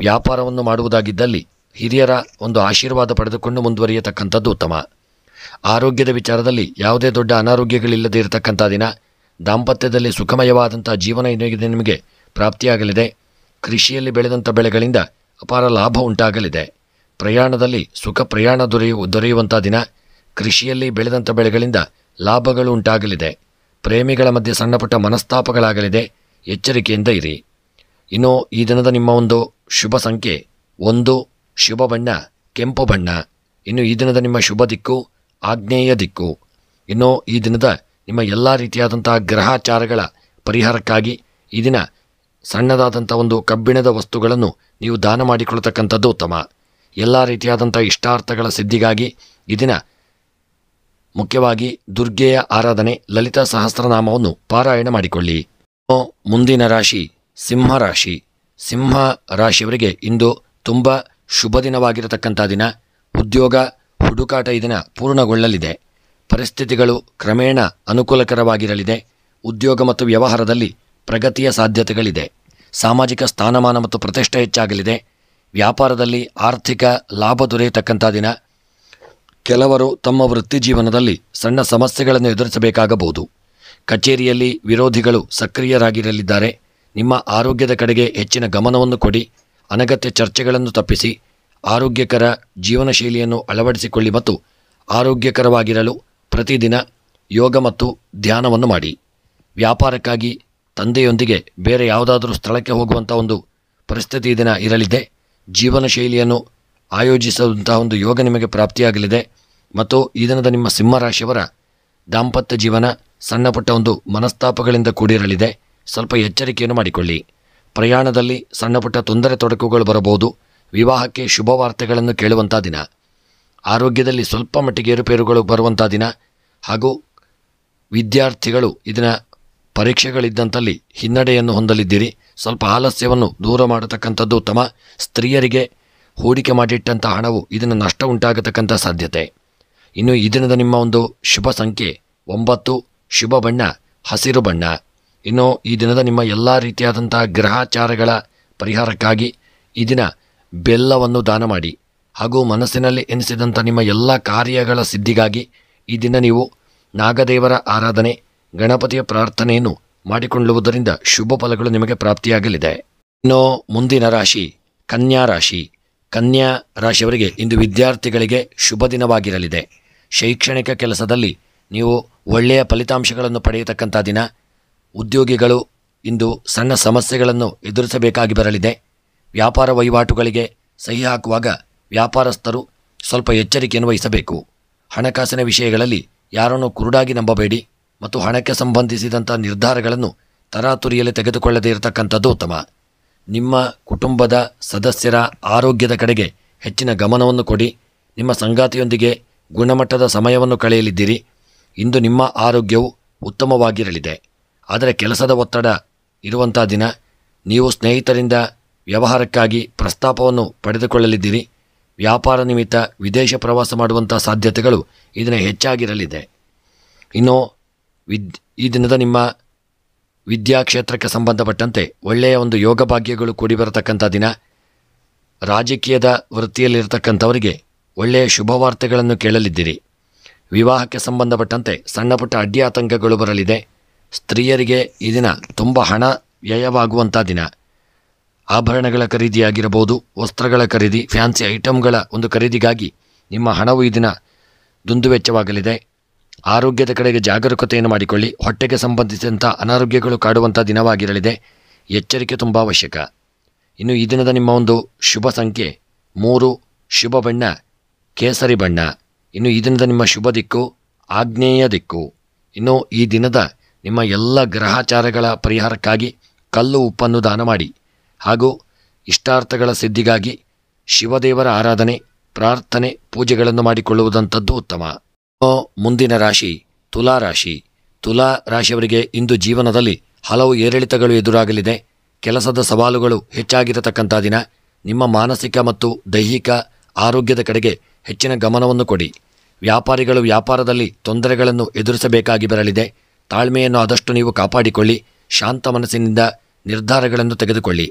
ವ್ಯಾಪಾರವನ್ನು ಮಾಡುವುದಾಗಿದ್ದಲ್ಲಿ ಹಿರಿಯರ ಒಂದು ಆಶೀರ್ವಾದ ಪಡೆದುಕೊಂಡು ಮುಂದುವರಿಯತಕ್ಕಂಥದ್ದು ಉತ್ತಮ. ಆರೋಗ್ಯದ ವಿಚಾರದಲ್ಲಿ ಯಾವುದೇ ದೊಡ್ಡ ಅನಾರೋಗ್ಯಗಳಿಲ್ಲದೆ ಇರತಕ್ಕಂಥ ದಿನ. ದಾಂಪತ್ಯದಲ್ಲಿ ಸುಖಮಯವಾದಂಥ ಜೀವನ ನಿಮಗೆ ಪ್ರಾಪ್ತಿಯಾಗಲಿದೆ. ಕೃಷಿಯಲ್ಲಿ ಬೆಳೆದಂಥ ಬೆಳೆಗಳಿಂದ ಅಪಾರ ಲಾಭ ಉಂಟಾಗಲಿದೆ. ಪ್ರಯಾಣದಲ್ಲಿ ಸುಖ ಪ್ರಯಾಣ ದೊರೆಯುವಂಥ ದಿನ. ಕೃಷಿಯಲ್ಲಿ ಬೆಳೆದಂಥ ಬೆಳೆಗಳಿಂದ ಲಾಭಗಳು ಉಂಟಾಗಲಿದೆ. ಪ್ರೇಮಿಗಳ ಮಧ್ಯೆ ಸಣ್ಣಪುಟ್ಟ ಮನಸ್ತಾಪಗಳಾಗಲಿದೆ. ಎಚ್ಚರಿಕೆಯಿಂದ ಇರಿ. ಇನ್ನು ಈ ದಿನದ ನಿಮ್ಮ ಒಂದು ಶುಭ ಸಂಖ್ಯೆ 1, ಶುಭ ಬಣ್ಣ ಕೆಂಪು ಬಣ್ಣ. ಇನ್ನು ಈ ದಿನದ ನಿಮ್ಮ ಶುಭ ದಿಕ್ಕು ಆಗ್ನೇಯ ದಿಕ್ಕು. ಇನ್ನು ಈ ದಿನದ ನಿಮ್ಮ ಎಲ್ಲ ರೀತಿಯಾದಂತಹ ಗ್ರಹಾಚಾರಗಳ ಪರಿಹಾರಕ್ಕಾಗಿ ಈ ದಿನ ಸಣ್ಣದಾದಂಥ ಒಂದು ಕಬ್ಬಿಣದ ವಸ್ತುಗಳನ್ನು ನೀವು ದಾನ ಮಾಡಿಕೊಳ್ಳತಕ್ಕಂಥದ್ದು ಉತ್ತಮ. ಎಲ್ಲ ರೀತಿಯಾದಂಥ ಇಷ್ಟಾರ್ಥಗಳ ಸಿದ್ಧಿಗಾಗಿ ಈ ದಿನ ಮುಖ್ಯವಾಗಿ ದುರ್ಗೆಯ ಆರಾಧನೆ, ಲಲಿತಾ ಸಹಸ್ರನಾಮವನ್ನು ಪಾರಾಯಣ ಮಾಡಿಕೊಳ್ಳಿ. ಮುಂದಿನ ರಾಶಿ ಸಿಂಹ ರಾಶಿ. ಸಿಂಹ ರಾಶಿಯವರಿಗೆ ಇಂದು ತುಂಬ ಶುಭ ದಿನವಾಗಿರತಕ್ಕಂಥ ದಿನ. ಉದ್ಯೋಗ ಹುಡುಕಾಟ ಈ ದಿನ ಪೂರ್ಣಗೊಳ್ಳಲಿದೆ. ಪರಿಸ್ಥಿತಿಗಳು ಕ್ರಮೇಣ ಅನುಕೂಲಕರವಾಗಿರಲಿದೆ. ಉದ್ಯೋಗ ಮತ್ತು ವ್ಯವಹಾರದಲ್ಲಿ ಪ್ರಗತಿಯ ಸಾಧ್ಯತೆಗಳಿದೆ. ಸಾಮಾಜಿಕ ಸ್ಥಾನಮಾನ ಮತ್ತು ಪ್ರತಿಷ್ಠೆ ಹೆಚ್ಚಾಗಲಿದೆ. ವ್ಯಾಪಾರದಲ್ಲಿ ಆರ್ಥಿಕ ಲಾಭ ದೊರೆಯತಕ್ಕಂಥ ದಿನ. ಕೆಲವರು ತಮ್ಮ ವೃತ್ತಿ ಜೀವನದಲ್ಲಿ ಸಣ್ಣ ಸಮಸ್ಯೆಗಳನ್ನು ಎದುರಿಸಬೇಕಾಗಬಹುದು. ಕಚೇರಿಯಲ್ಲಿ ವಿರೋಧಿಗಳು ಸಕ್ರಿಯರಾಗಿರಲಿದ್ದಾರೆ. ನಿಮ್ಮ ಆರೋಗ್ಯದ ಕಡೆಗೆ ಹೆಚ್ಚಿನ ಗಮನವನ್ನು ಕೊಡಿ. ಅನಗತ್ಯ ಚರ್ಚೆಗಳನ್ನು ತಪ್ಪಿಸಿ ಆರೋಗ್ಯಕರ ಜೀವನ ಶೈಲಿಯನ್ನು ಅಳವಡಿಸಿಕೊಳ್ಳಿ ಮತ್ತು ಆರೋಗ್ಯಕರವಾಗಿರಲು ಪ್ರತಿದಿನ ಯೋಗ ಮತ್ತು ಧ್ಯಾನವನ್ನು ಮಾಡಿ. ವ್ಯಾಪಾರಕ್ಕಾಗಿ ತಂದೆಯೊಂದಿಗೆ ಬೇರೆ ಯಾವುದಾದರೂ ಸ್ಥಳಕ್ಕೆ ಹೋಗುವಂಥ ಒಂದು ಪರಿಸ್ಥಿತಿ ದಿನ ಇರಲಿದೆ. ಜೀವನ ಶೈಲಿಯನ್ನು ಆಯೋಜಿಸುವಂತಹ ಒಂದು ಯೋಗ ನಿಮಗೆ ಪ್ರಾಪ್ತಿಯಾಗಲಿದೆ. ಮತ್ತು ಈ ದಿನದ ನಿಮ್ಮ ಸಿಂಹರಾಶಿಯವರ ದಾಂಪತ್ಯ ಜೀವನ ಸಣ್ಣ ಪುಟ್ಟ ಒಂದು ಮನಸ್ತಾಪಗಳಿಂದ ಕೂಡಿರಲಿದೆ. ಸ್ವಲ್ಪ ಎಚ್ಚರಿಕೆಯನ್ನು ಮಾಡಿಕೊಳ್ಳಿ. ಪ್ರಯಾಣದಲ್ಲಿ ಸಣ್ಣ ಪುಟ್ಟ ತೊಡಕುಗಳು ಬರಬಹುದು. ವಿವಾಹಕ್ಕೆ ಶುಭ ವಾರ್ತೆಗಳನ್ನು ಕೇಳುವಂಥ ದಿನ. ಆರೋಗ್ಯದಲ್ಲಿ ಸ್ವಲ್ಪ ಮಟ್ಟಿಗೆ ಏರುಪೇರುಗಳು ಬರುವಂಥ ದಿನ. ಹಾಗೂ ವಿದ್ಯಾರ್ಥಿಗಳು ಇದನ್ನು ಪರೀಕ್ಷೆಗಳಿದ್ದಂಥಲ್ಲಿ ಹಿನ್ನಡೆಯನ್ನು ಹೊಂದಲಿದ್ದೀರಿ. ಸ್ವಲ್ಪ ಆಲಸ್ಯವನ್ನು ದೂರ ಮಾಡತಕ್ಕಂಥದ್ದು ಉತ್ತಮ. ಸ್ತ್ರೀಯರಿಗೆ ಹೂಡಿಕೆ ಮಾಡಿಟ್ಟಂಥ ಹಣವು ಇದನ್ನು ನಷ್ಟ ಉಂಟಾಗತಕ್ಕಂಥ ಸಾಧ್ಯತೆ. ಇನ್ನು ಈ ದಿನದ ನಿಮ್ಮ ಒಂದು ಶುಭ ಸಂಖ್ಯೆ 9, ಶುಭ ಬಣ್ಣ ಹಸಿರು ಬಣ್ಣ. ಇನ್ನು ಈ ದಿನದ ನಿಮ್ಮ ಎಲ್ಲ ರೀತಿಯಾದಂಥ ಗ್ರಹಾಚಾರಗಳ ಪರಿಹಾರಕ್ಕಾಗಿ ಈ ದಿನ ಬೆಲ್ಲವನ್ನು ದಾನ ಮಾಡಿ. ಹಾಗೂ ಮನಸ್ಸಿನಲ್ಲಿ ಎನಿಸಿದಂಥ ನಿಮ್ಮ ಎಲ್ಲ ಕಾರ್ಯಗಳ ಸಿದ್ಧಿಗಾಗಿ ಈ ದಿನ ನೀವು ನಾಗದೇವರ ಆರಾಧನೆ, ಗಣಪತಿಯ ಪ್ರಾರ್ಥನೆಯನ್ನು ಮಾಡಿಕೊಳ್ಳುವುದರಿಂದ ಶುಭ ಫಲಗಳು ನಿಮಗೆ ಪ್ರಾಪ್ತಿಯಾಗಲಿದೆ. ಇನ್ನು ಮುಂದಿನ ರಾಶಿ ಕನ್ಯಾ ರಾಶಿ. ಕನ್ಯಾ ರಾಶಿಯವರಿಗೆ ಇಂದು ವಿದ್ಯಾರ್ಥಿಗಳಿಗೆ ಶುಭ ದಿನವಾಗಿರಲಿದೆ. ಶೈಕ್ಷಣಿಕ ಕೆಲಸದಲ್ಲಿ ನೀವು ಒಳ್ಳೆಯ ಫಲಿತಾಂಶಗಳನ್ನು ಪಡೆಯತಕ್ಕಂಥ ದಿನ. ಉದ್ಯೋಗಿಗಳು ಇಂದು ಸಣ್ಣ ಸಮಸ್ಯೆಗಳನ್ನು ಎದುರಿಸಬೇಕಾಗಿ ಬರಲಿದೆ. ವ್ಯಾಪಾರ ವಹಿವಾಟುಗಳಿಗೆ ಸಹಿ ಹಾಕುವಾಗ ವ್ಯಾಪಾರಸ್ಥರು ಸ್ವಲ್ಪ ಎಚ್ಚರಿಕೆಯನ್ನು ವಹಿಸಬೇಕು. ಹಣಕಾಸಿನ ವಿಷಯಗಳಲ್ಲಿ ಯಾರನ್ನು ಕುರುಡಾಗಿ ನಂಬಬೇಡಿ ಮತ್ತು ಹಣಕ್ಕೆ ಸಂಬಂಧಿಸಿದಂಥ ನಿರ್ಧಾರಗಳನ್ನು ತರಾತುರಿಯಲ್ಲಿ ತೆಗೆದುಕೊಳ್ಳದೇ ಇರತಕ್ಕಂಥದ್ದು ಉತ್ತಮ. ನಿಮ್ಮ ಕುಟುಂಬದ ಸದಸ್ಯರ ಆರೋಗ್ಯದ ಕಡೆಗೆ ಹೆಚ್ಚಿನ ಗಮನವನ್ನು ಕೊಡಿ. ನಿಮ್ಮ ಸಂಗಾತಿಯೊಂದಿಗೆ ಗುಣಮಟ್ಟದ ಸಮಯವನ್ನು ಕಳೆಯಲಿದ್ದೀರಿ. ಇಂದು ನಿಮ್ಮ ಆರೋಗ್ಯವು ಉತ್ತಮವಾಗಿರಲಿದೆ. ಆದರೆ ಕೆಲಸದ ಒತ್ತಡ ಇರುವಂಥ ದಿನ. ನೀವು ಸ್ನೇಹಿತರಿಂದ ವ್ಯವಹಾರಕ್ಕಾಗಿ ಪ್ರಸ್ತಾಪವನ್ನು ಪಡೆದುಕೊಳ್ಳಲಿದ್ದೀರಿ. ವ್ಯಾಪಾರ ನಿಮಿತ್ತ ವಿದೇಶ ಪ್ರವಾಸ ಮಾಡುವಂಥ ಸಾಧ್ಯತೆಗಳು ಇದನ್ನು ಹೆಚ್ಚಾಗಿರಲಿದೆ. ಇನ್ನು ಈ ದಿನದ ನಿಮ್ಮ ವಿದ್ಯಾಕ್ಷೇತ್ರಕ್ಕೆ ಸಂಬಂಧಪಟ್ಟಂತೆ ಒಳ್ಳೆಯ ಒಂದು ಯೋಗ ಭಾಗ್ಯಗಳು ಕೂಡಿ ಬರತಕ್ಕಂಥ ದಿನ. ರಾಜಕೀಯದ ವೃತ್ತಿಯಲ್ಲಿರ್ತಕ್ಕಂಥವರಿಗೆ ಒಳ್ಳೆಯ ಶುಭವಾರ್ತೆಗಳನ್ನು ಕೇಳಲಿದ್ದೀರಿ. ವಿವಾಹಕ್ಕೆ ಸಂಬಂಧಪಟ್ಟಂತೆ ಸಣ್ಣಪುಟ್ಟ ಅಡ್ಡಿ ಆತಂಕಗಳು ಬರಲಿದೆ. ಸ್ತ್ರೀಯರಿಗೆ ಈ ದಿನ ತುಂಬ ಹಣ ವ್ಯಯವಾಗುವಂಥ ದಿನ. ಆಭರಣಗಳ ಖರೀದಿಯಾಗಿರಬಹುದು, ವಸ್ತ್ರಗಳ ಖರೀದಿ, ಫ್ಯಾನ್ಸಿ ಐಟಮ್ಗಳ ಒಂದು ಖರೀದಿಗಾಗಿ ನಿಮ್ಮ ಹಣವು ಈ ದಿನ ದುಂದುವೆಚ್ಚವಾಗಲಿದೆ. ಆರೋಗ್ಯದ ಕಡೆಗೆ ಜಾಗರೂಕತೆಯನ್ನು ಮಾಡಿಕೊಳ್ಳಿ. ಹೊಟ್ಟೆಗೆ ಸಂಬಂಧಿಸಿದಂಥ ಅನಾರೋಗ್ಯಗಳು ಕಾಡುವಂಥ ದಿನವಾಗಿರಲಿದೆ. ಎಚ್ಚರಿಕೆ ತುಂಬ ಅವಶ್ಯಕ. ಇನ್ನು ಈ ದಿನದ ನಿಮ್ಮ ಒಂದು ಶುಭ ಸಂಖ್ಯೆ 3, ಶುಭ ಬಣ್ಣ ಕೇಸರಿ ಬಣ್ಣ. ಇನ್ನು ಈ ದಿನದ ನಿಮ್ಮ ಶುಭ ದಿಕ್ಕು ಆಗ್ನೇಯ ದಿಕ್ಕು. ಇನ್ನು ಈ ದಿನದ ನಿಮ್ಮ ಎಲ್ಲ ಗ್ರಹಾಚಾರಗಳ ಪರಿಹಾರಕ್ಕಾಗಿ ಕಲ್ಲು ಉಪ್ಪನ್ನು ದಾನ ಮಾಡಿ. ಹಾಗೂ ಇಷ್ಟಾರ್ಥಗಳ ಸಿದ್ಧಿಗಾಗಿ ಶಿವದೇವರ ಆರಾಧನೆ, ಪ್ರಾರ್ಥನೆ, ಪೂಜೆಗಳನ್ನು ಮಾಡಿಕೊಳ್ಳುವುದಂಥದ್ದು ಉತ್ತಮ. ಮುಂದಿನ ರಾಶಿ ತುಲಾ ರಾಶಿ. ತುಲಾ ರಾಶಿಯವರಿಗೆ ಇಂದು ಜೀವನದಲ್ಲಿ ಹಲವು ಏರಿಳಿತಗಳು ಎದುರಾಗಲಿದೆ. ಕೆಲಸದ ಸವಾಲುಗಳು ಹೆಚ್ಚಾಗಿರತಕ್ಕಂಥ ದಿನ. ನಿಮ್ಮ ಮಾನಸಿಕ ಮತ್ತು ದೈಹಿಕ ಆರೋಗ್ಯದ ಕಡೆಗೆ ಹೆಚ್ಚಿನ ಗಮನವನ್ನು ಕೊಡಿ. ವ್ಯಾಪಾರಿಗಳು ವ್ಯಾಪಾರದಲ್ಲಿ ತೊಂದರೆಗಳನ್ನು ಎದುರಿಸಬೇಕಾಗಿ ಬರಲಿದೆ. ತಾಳ್ಮೆಯನ್ನು ಆದಷ್ಟು ನೀವು ಕಾಪಾಡಿಕೊಳ್ಳಿ. ಶಾಂತ ಮನಸ್ಸಿನಿಂದ ನಿರ್ಧಾರಗಳನ್ನು ತೆಗೆದುಕೊಳ್ಳಿ.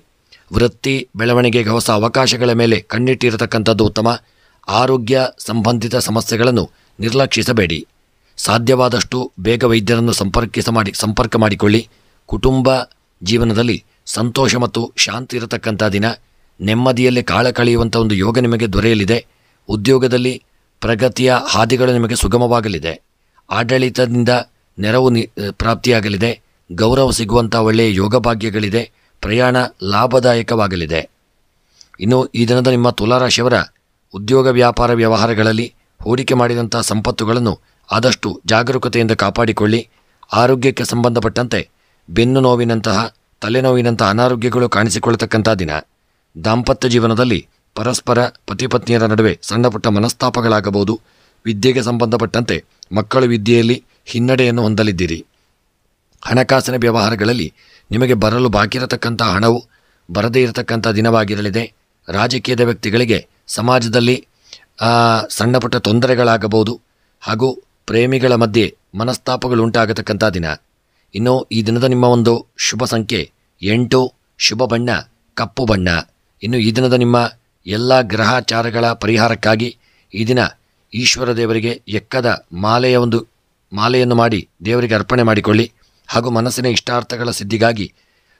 ವೃತ್ತಿ ಬೆಳವಣಿಗೆಗೆ ಹೊಸ ಅವಕಾಶಗಳ ಮೇಲೆ ಕಣ್ಣಿಟ್ಟಿರತಕ್ಕಂಥದ್ದು ಉತ್ತಮ. ಆರೋಗ್ಯ ಸಂಬಂಧಿತ ಸಮಸ್ಯೆಗಳನ್ನು ನಿರ್ಲಕ್ಷಿಸಬೇಡಿ. ಸಾಧ್ಯವಾದಷ್ಟು ಬೇಗ ವೈದ್ಯರನ್ನು ಸಂಪರ್ಕ ಮಾಡಿಕೊಳ್ಳಿ. ಕುಟುಂಬ ಜೀವನದಲ್ಲಿ ಸಂತೋಷ ಮತ್ತು ಶಾಂತಿ ಇರತಕ್ಕಂಥ ದಿನ. ನೆಮ್ಮದಿಯಲ್ಲಿ ಕಾಲ ಕಳೆಯುವಂಥ ಒಂದು ಯೋಗ ನಿಮಗೆ ದೊರೆಯಲಿದೆ. ಉದ್ಯೋಗದಲ್ಲಿ ಪ್ರಗತಿಯ ಹಾದಿಗಳು ನಿಮಗೆ ಸುಗಮವಾಗಲಿದೆ. ಆಡಳಿತದಿಂದ ನೆರವು ಪ್ರಾಪ್ತಿಯಾಗಲಿದೆ. ಗೌರವ ಸಿಗುವಂಥ ಒಳ್ಳೆಯ ಯೋಗ ಭಾಗ್ಯಗಳಿದೆ. ಪ್ರಯಾಣ ಲಾಭದಾಯಕವಾಗಲಿದೆ. ಇನ್ನು ಈ ದಿನದ ನಿಮ್ಮ ತುಲಾರಾಶಿಯವರ ಉದ್ಯೋಗ ವ್ಯಾಪಾರ ವ್ಯವಹಾರಗಳಲ್ಲಿ ಹೂಡಿಕೆ ಮಾಡಿದಂಥ ಸಂಪತ್ತುಗಳನ್ನು ಆದಷ್ಟು ಜಾಗರೂಕತೆಯಿಂದ ಕಾಪಾಡಿಕೊಳ್ಳಿ. ಆರೋಗ್ಯಕ್ಕೆ ಸಂಬಂಧಪಟ್ಟಂತೆ ಬೆನ್ನು ನೋವಿನಂತಹ ತಲೆನೋವಿನಂತಹ ಅನಾರೋಗ್ಯಗಳು ಕಾಣಿಸಿಕೊಳ್ಳತಕ್ಕಂಥ ದಿನ. ದಾಂಪತ್ಯ ಜೀವನದಲ್ಲಿ ಪರಸ್ಪರ ಪತಿಪತ್ನಿಯರ ನಡುವೆ ಸಣ್ಣಪುಟ್ಟ ಮನಸ್ತಾಪಗಳಾಗಬಹುದು. ವಿದ್ಯೆಗೆ ಸಂಬಂಧಪಟ್ಟಂತೆ ಮಕ್ಕಳು ವಿದ್ಯೆಯಲ್ಲಿ ಹಿನ್ನಡೆಯನ್ನು ಹೊಂದಲಿದ್ದೀರಿ. ಹಣಕಾಸಿನ ವ್ಯವಹಾರಗಳಲ್ಲಿ ನಿಮಗೆ ಬರಲು ಬಾಕಿರತಕ್ಕಂಥ ಹಣವು ಬರದೇ ಇರತಕ್ಕಂಥ ದಿನವಾಗಿರಲಿದೆ. ರಾಜಕೀಯದ ವ್ಯಕ್ತಿಗಳಿಗೆ ಸಮಾಜದಲ್ಲಿ ಸಣ್ಣಪುಟ್ಟ ತೊಂದರೆಗಳಾಗಬಹುದು. ಹಾಗೂ ಪ್ರೇಮಿಗಳ ಮಧ್ಯೆ ಮನಸ್ತಾಪಗಳುಂಟಾಗತಕ್ಕಂಥ ದಿನ. ಇನ್ನು ಈ ದಿನದ ನಿಮ್ಮ ಒಂದು ಶುಭ ಸಂಖ್ಯೆ 8, ಶುಭ ಬಣ್ಣ ಕಪ್ಪು ಬಣ್ಣ. ಇನ್ನು ಈ ದಿನದ ನಿಮ್ಮ ಎಲ್ಲ ಗ್ರಹಾಚಾರಗಳ ಪರಿಹಾರಕ್ಕಾಗಿ ಈ ದಿನ ಈಶ್ವರ ದೇವರಿಗೆ ಎಕ್ಕದ ಮಾಲೆಯನ್ನು ಮಾಡಿ ದೇವರಿಗೆ ಅರ್ಪಣೆ ಮಾಡಿಕೊಳ್ಳಿ. ಹಾಗೂ ಮನಸ್ಸಿನ ಇಷ್ಟಾರ್ಥಗಳ ಸಿದ್ಧಿಗಾಗಿ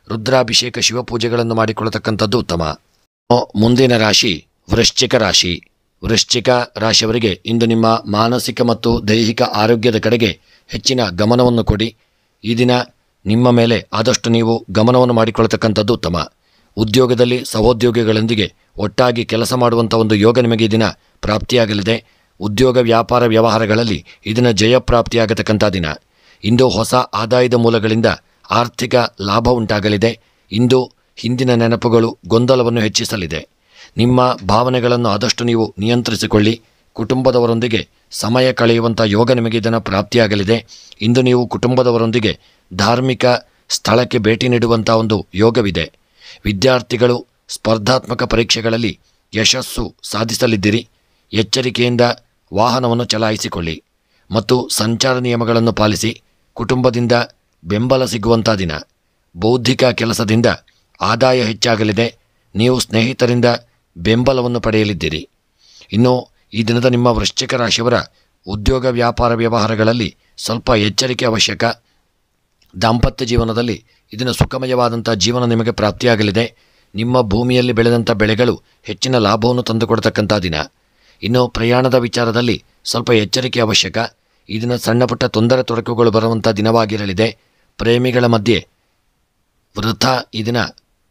ರುದ್ರಾಭಿಷೇಕ ಶಿವಪೂಜೆಗಳನ್ನು ಮಾಡಿಕೊಳ್ಳತಕ್ಕಂಥದ್ದು ಉತ್ತಮ. ಮುಂದಿನ ರಾಶಿ ವೃಶ್ಚಿಕ ರಾಶಿ. ವೃಶ್ಚಿಕ ರಾಶಿಯವರಿಗೆ ಇಂದು ನಿಮ್ಮ ಮಾನಸಿಕ ಮತ್ತು ದೈಹಿಕ ಆರೋಗ್ಯದ ಕಡೆಗೆ ಹೆಚ್ಚಿನ ಗಮನವನ್ನು ಕೊಡಿ. ಈ ದಿನ ನಿಮ್ಮ ಮೇಲೆ ಆದಷ್ಟು ನೀವು ಗಮನವನ್ನು ಮಾಡಿಕೊಳ್ಳತಕ್ಕಂಥದ್ದು ಉತ್ತಮ. ಉದ್ಯೋಗದಲ್ಲಿ ಸಹೋದ್ಯೋಗಿಗಳೊಂದಿಗೆ ಒಟ್ಟಾಗಿ ಕೆಲಸ ಮಾಡುವಂಥ ಒಂದು ಯೋಗ ನಿಮಗೆ ಈ ದಿನ ಪ್ರಾಪ್ತಿಯಾಗಲಿದೆ. ಉದ್ಯೋಗ ವ್ಯಾಪಾರ ವ್ಯವಹಾರಗಳಲ್ಲಿ ಇದನ್ನು ಜಯಪ್ರಾಪ್ತಿಯಾಗತಕ್ಕಂಥ ದಿನ. ಇಂದು ಹೊಸ ಆದಾಯದ ಮೂಲಗಳಿಂದ ಆರ್ಥಿಕ ಲಾಭ ಉಂಟಾಗಲಿದೆ. ಇಂದು ಹಿಂದಿನ ನೆನಪುಗಳು ಗೊಂದಲವನ್ನು ಹೆಚ್ಚಿಸಲಿದೆ. ನಿಮ್ಮ ಭಾವನೆಗಳನ್ನು ಆದಷ್ಟು ನೀವು ನಿಯಂತ್ರಿಸಿಕೊಳ್ಳಿ. ಕುಟುಂಬದವರೊಂದಿಗೆ ಸಮಯ ಕಳೆಯುವಂಥ ಯೋಗ ನಿಮಗೆ ಇದನ್ನು ಪ್ರಾಪ್ತಿಯಾಗಲಿದೆ. ಇಂದು ನೀವು ಕುಟುಂಬದವರೊಂದಿಗೆ ಧಾರ್ಮಿಕ ಸ್ಥಳಕ್ಕೆ ಭೇಟಿ ನೀಡುವಂಥ ಒಂದು ಯೋಗವಿದೆ. ವಿದ್ಯಾರ್ಥಿಗಳು ಸ್ಪರ್ಧಾತ್ಮಕ ಪರೀಕ್ಷೆಗಳಲ್ಲಿ ಯಶಸ್ಸು ಸಾಧಿಸಲಿದ್ದೀರಿ. ಎಚ್ಚರಿಕೆಯಿಂದ ವಾಹನವನ್ನು ಚಲಾಯಿಸಿಕೊಳ್ಳಿ ಮತ್ತು ಸಂಚಾರ ನಿಯಮಗಳನ್ನು ಪಾಲಿಸಿ. ಕುಟುಂಬದಿಂದ ಬೆಂಬಲ ಸಿಗುವಂಥ ದಿನ. ಬೌದ್ಧಿಕ ಕೆಲಸದಿಂದ ಆದಾಯ ಹೆಚ್ಚಾಗಲಿದೆ. ನೀವು ಸ್ನೇಹಿತರಿಂದ ಬೆಂಬಲವನ್ನು ಪಡೆಯಲಿದ್ದೀರಿ. ಇನ್ನು ಈ ದಿನದ ನಿಮ್ಮ ವೃಶ್ಚಿಕ ರಾಶಿಯವರ ಉದ್ಯೋಗ ವ್ಯಾಪಾರ ವ್ಯವಹಾರಗಳಲ್ಲಿ ಸ್ವಲ್ಪ ಎಚ್ಚರಿಕೆ ಅವಶ್ಯಕ. ದಾಂಪತ್ಯ ಜೀವನದಲ್ಲಿ ಇದನ್ನು ಸುಖಮಯವಾದಂಥ ಜೀವನ ನಿಮಗೆ ಪ್ರಾಪ್ತಿಯಾಗಲಿದೆ. ನಿಮ್ಮ ಭೂಮಿಯಲ್ಲಿ ಬೆಳೆದಂಥ ಬೆಳೆಗಳು ಹೆಚ್ಚಿನ ಲಾಭವನ್ನು ತಂದುಕೊಡ್ತಕ್ಕಂಥ ದಿನ. ಇನ್ನು ಪ್ರಯಾಣದ ವಿಚಾರದಲ್ಲಿ ಸ್ವಲ್ಪ ಎಚ್ಚರಿಕೆ ಅವಶ್ಯಕ. ಇದನ್ನು ಸಣ್ಣಪುಟ್ಟ ತೊಂದರೆ ತೊಡಕುಗಳು ಬರುವಂಥ ದಿನವಾಗಿರಲಿದೆ. ಪ್ರೇಮಿಗಳ ಮಧ್ಯೆ ವೃಥ ಈ ದಿನ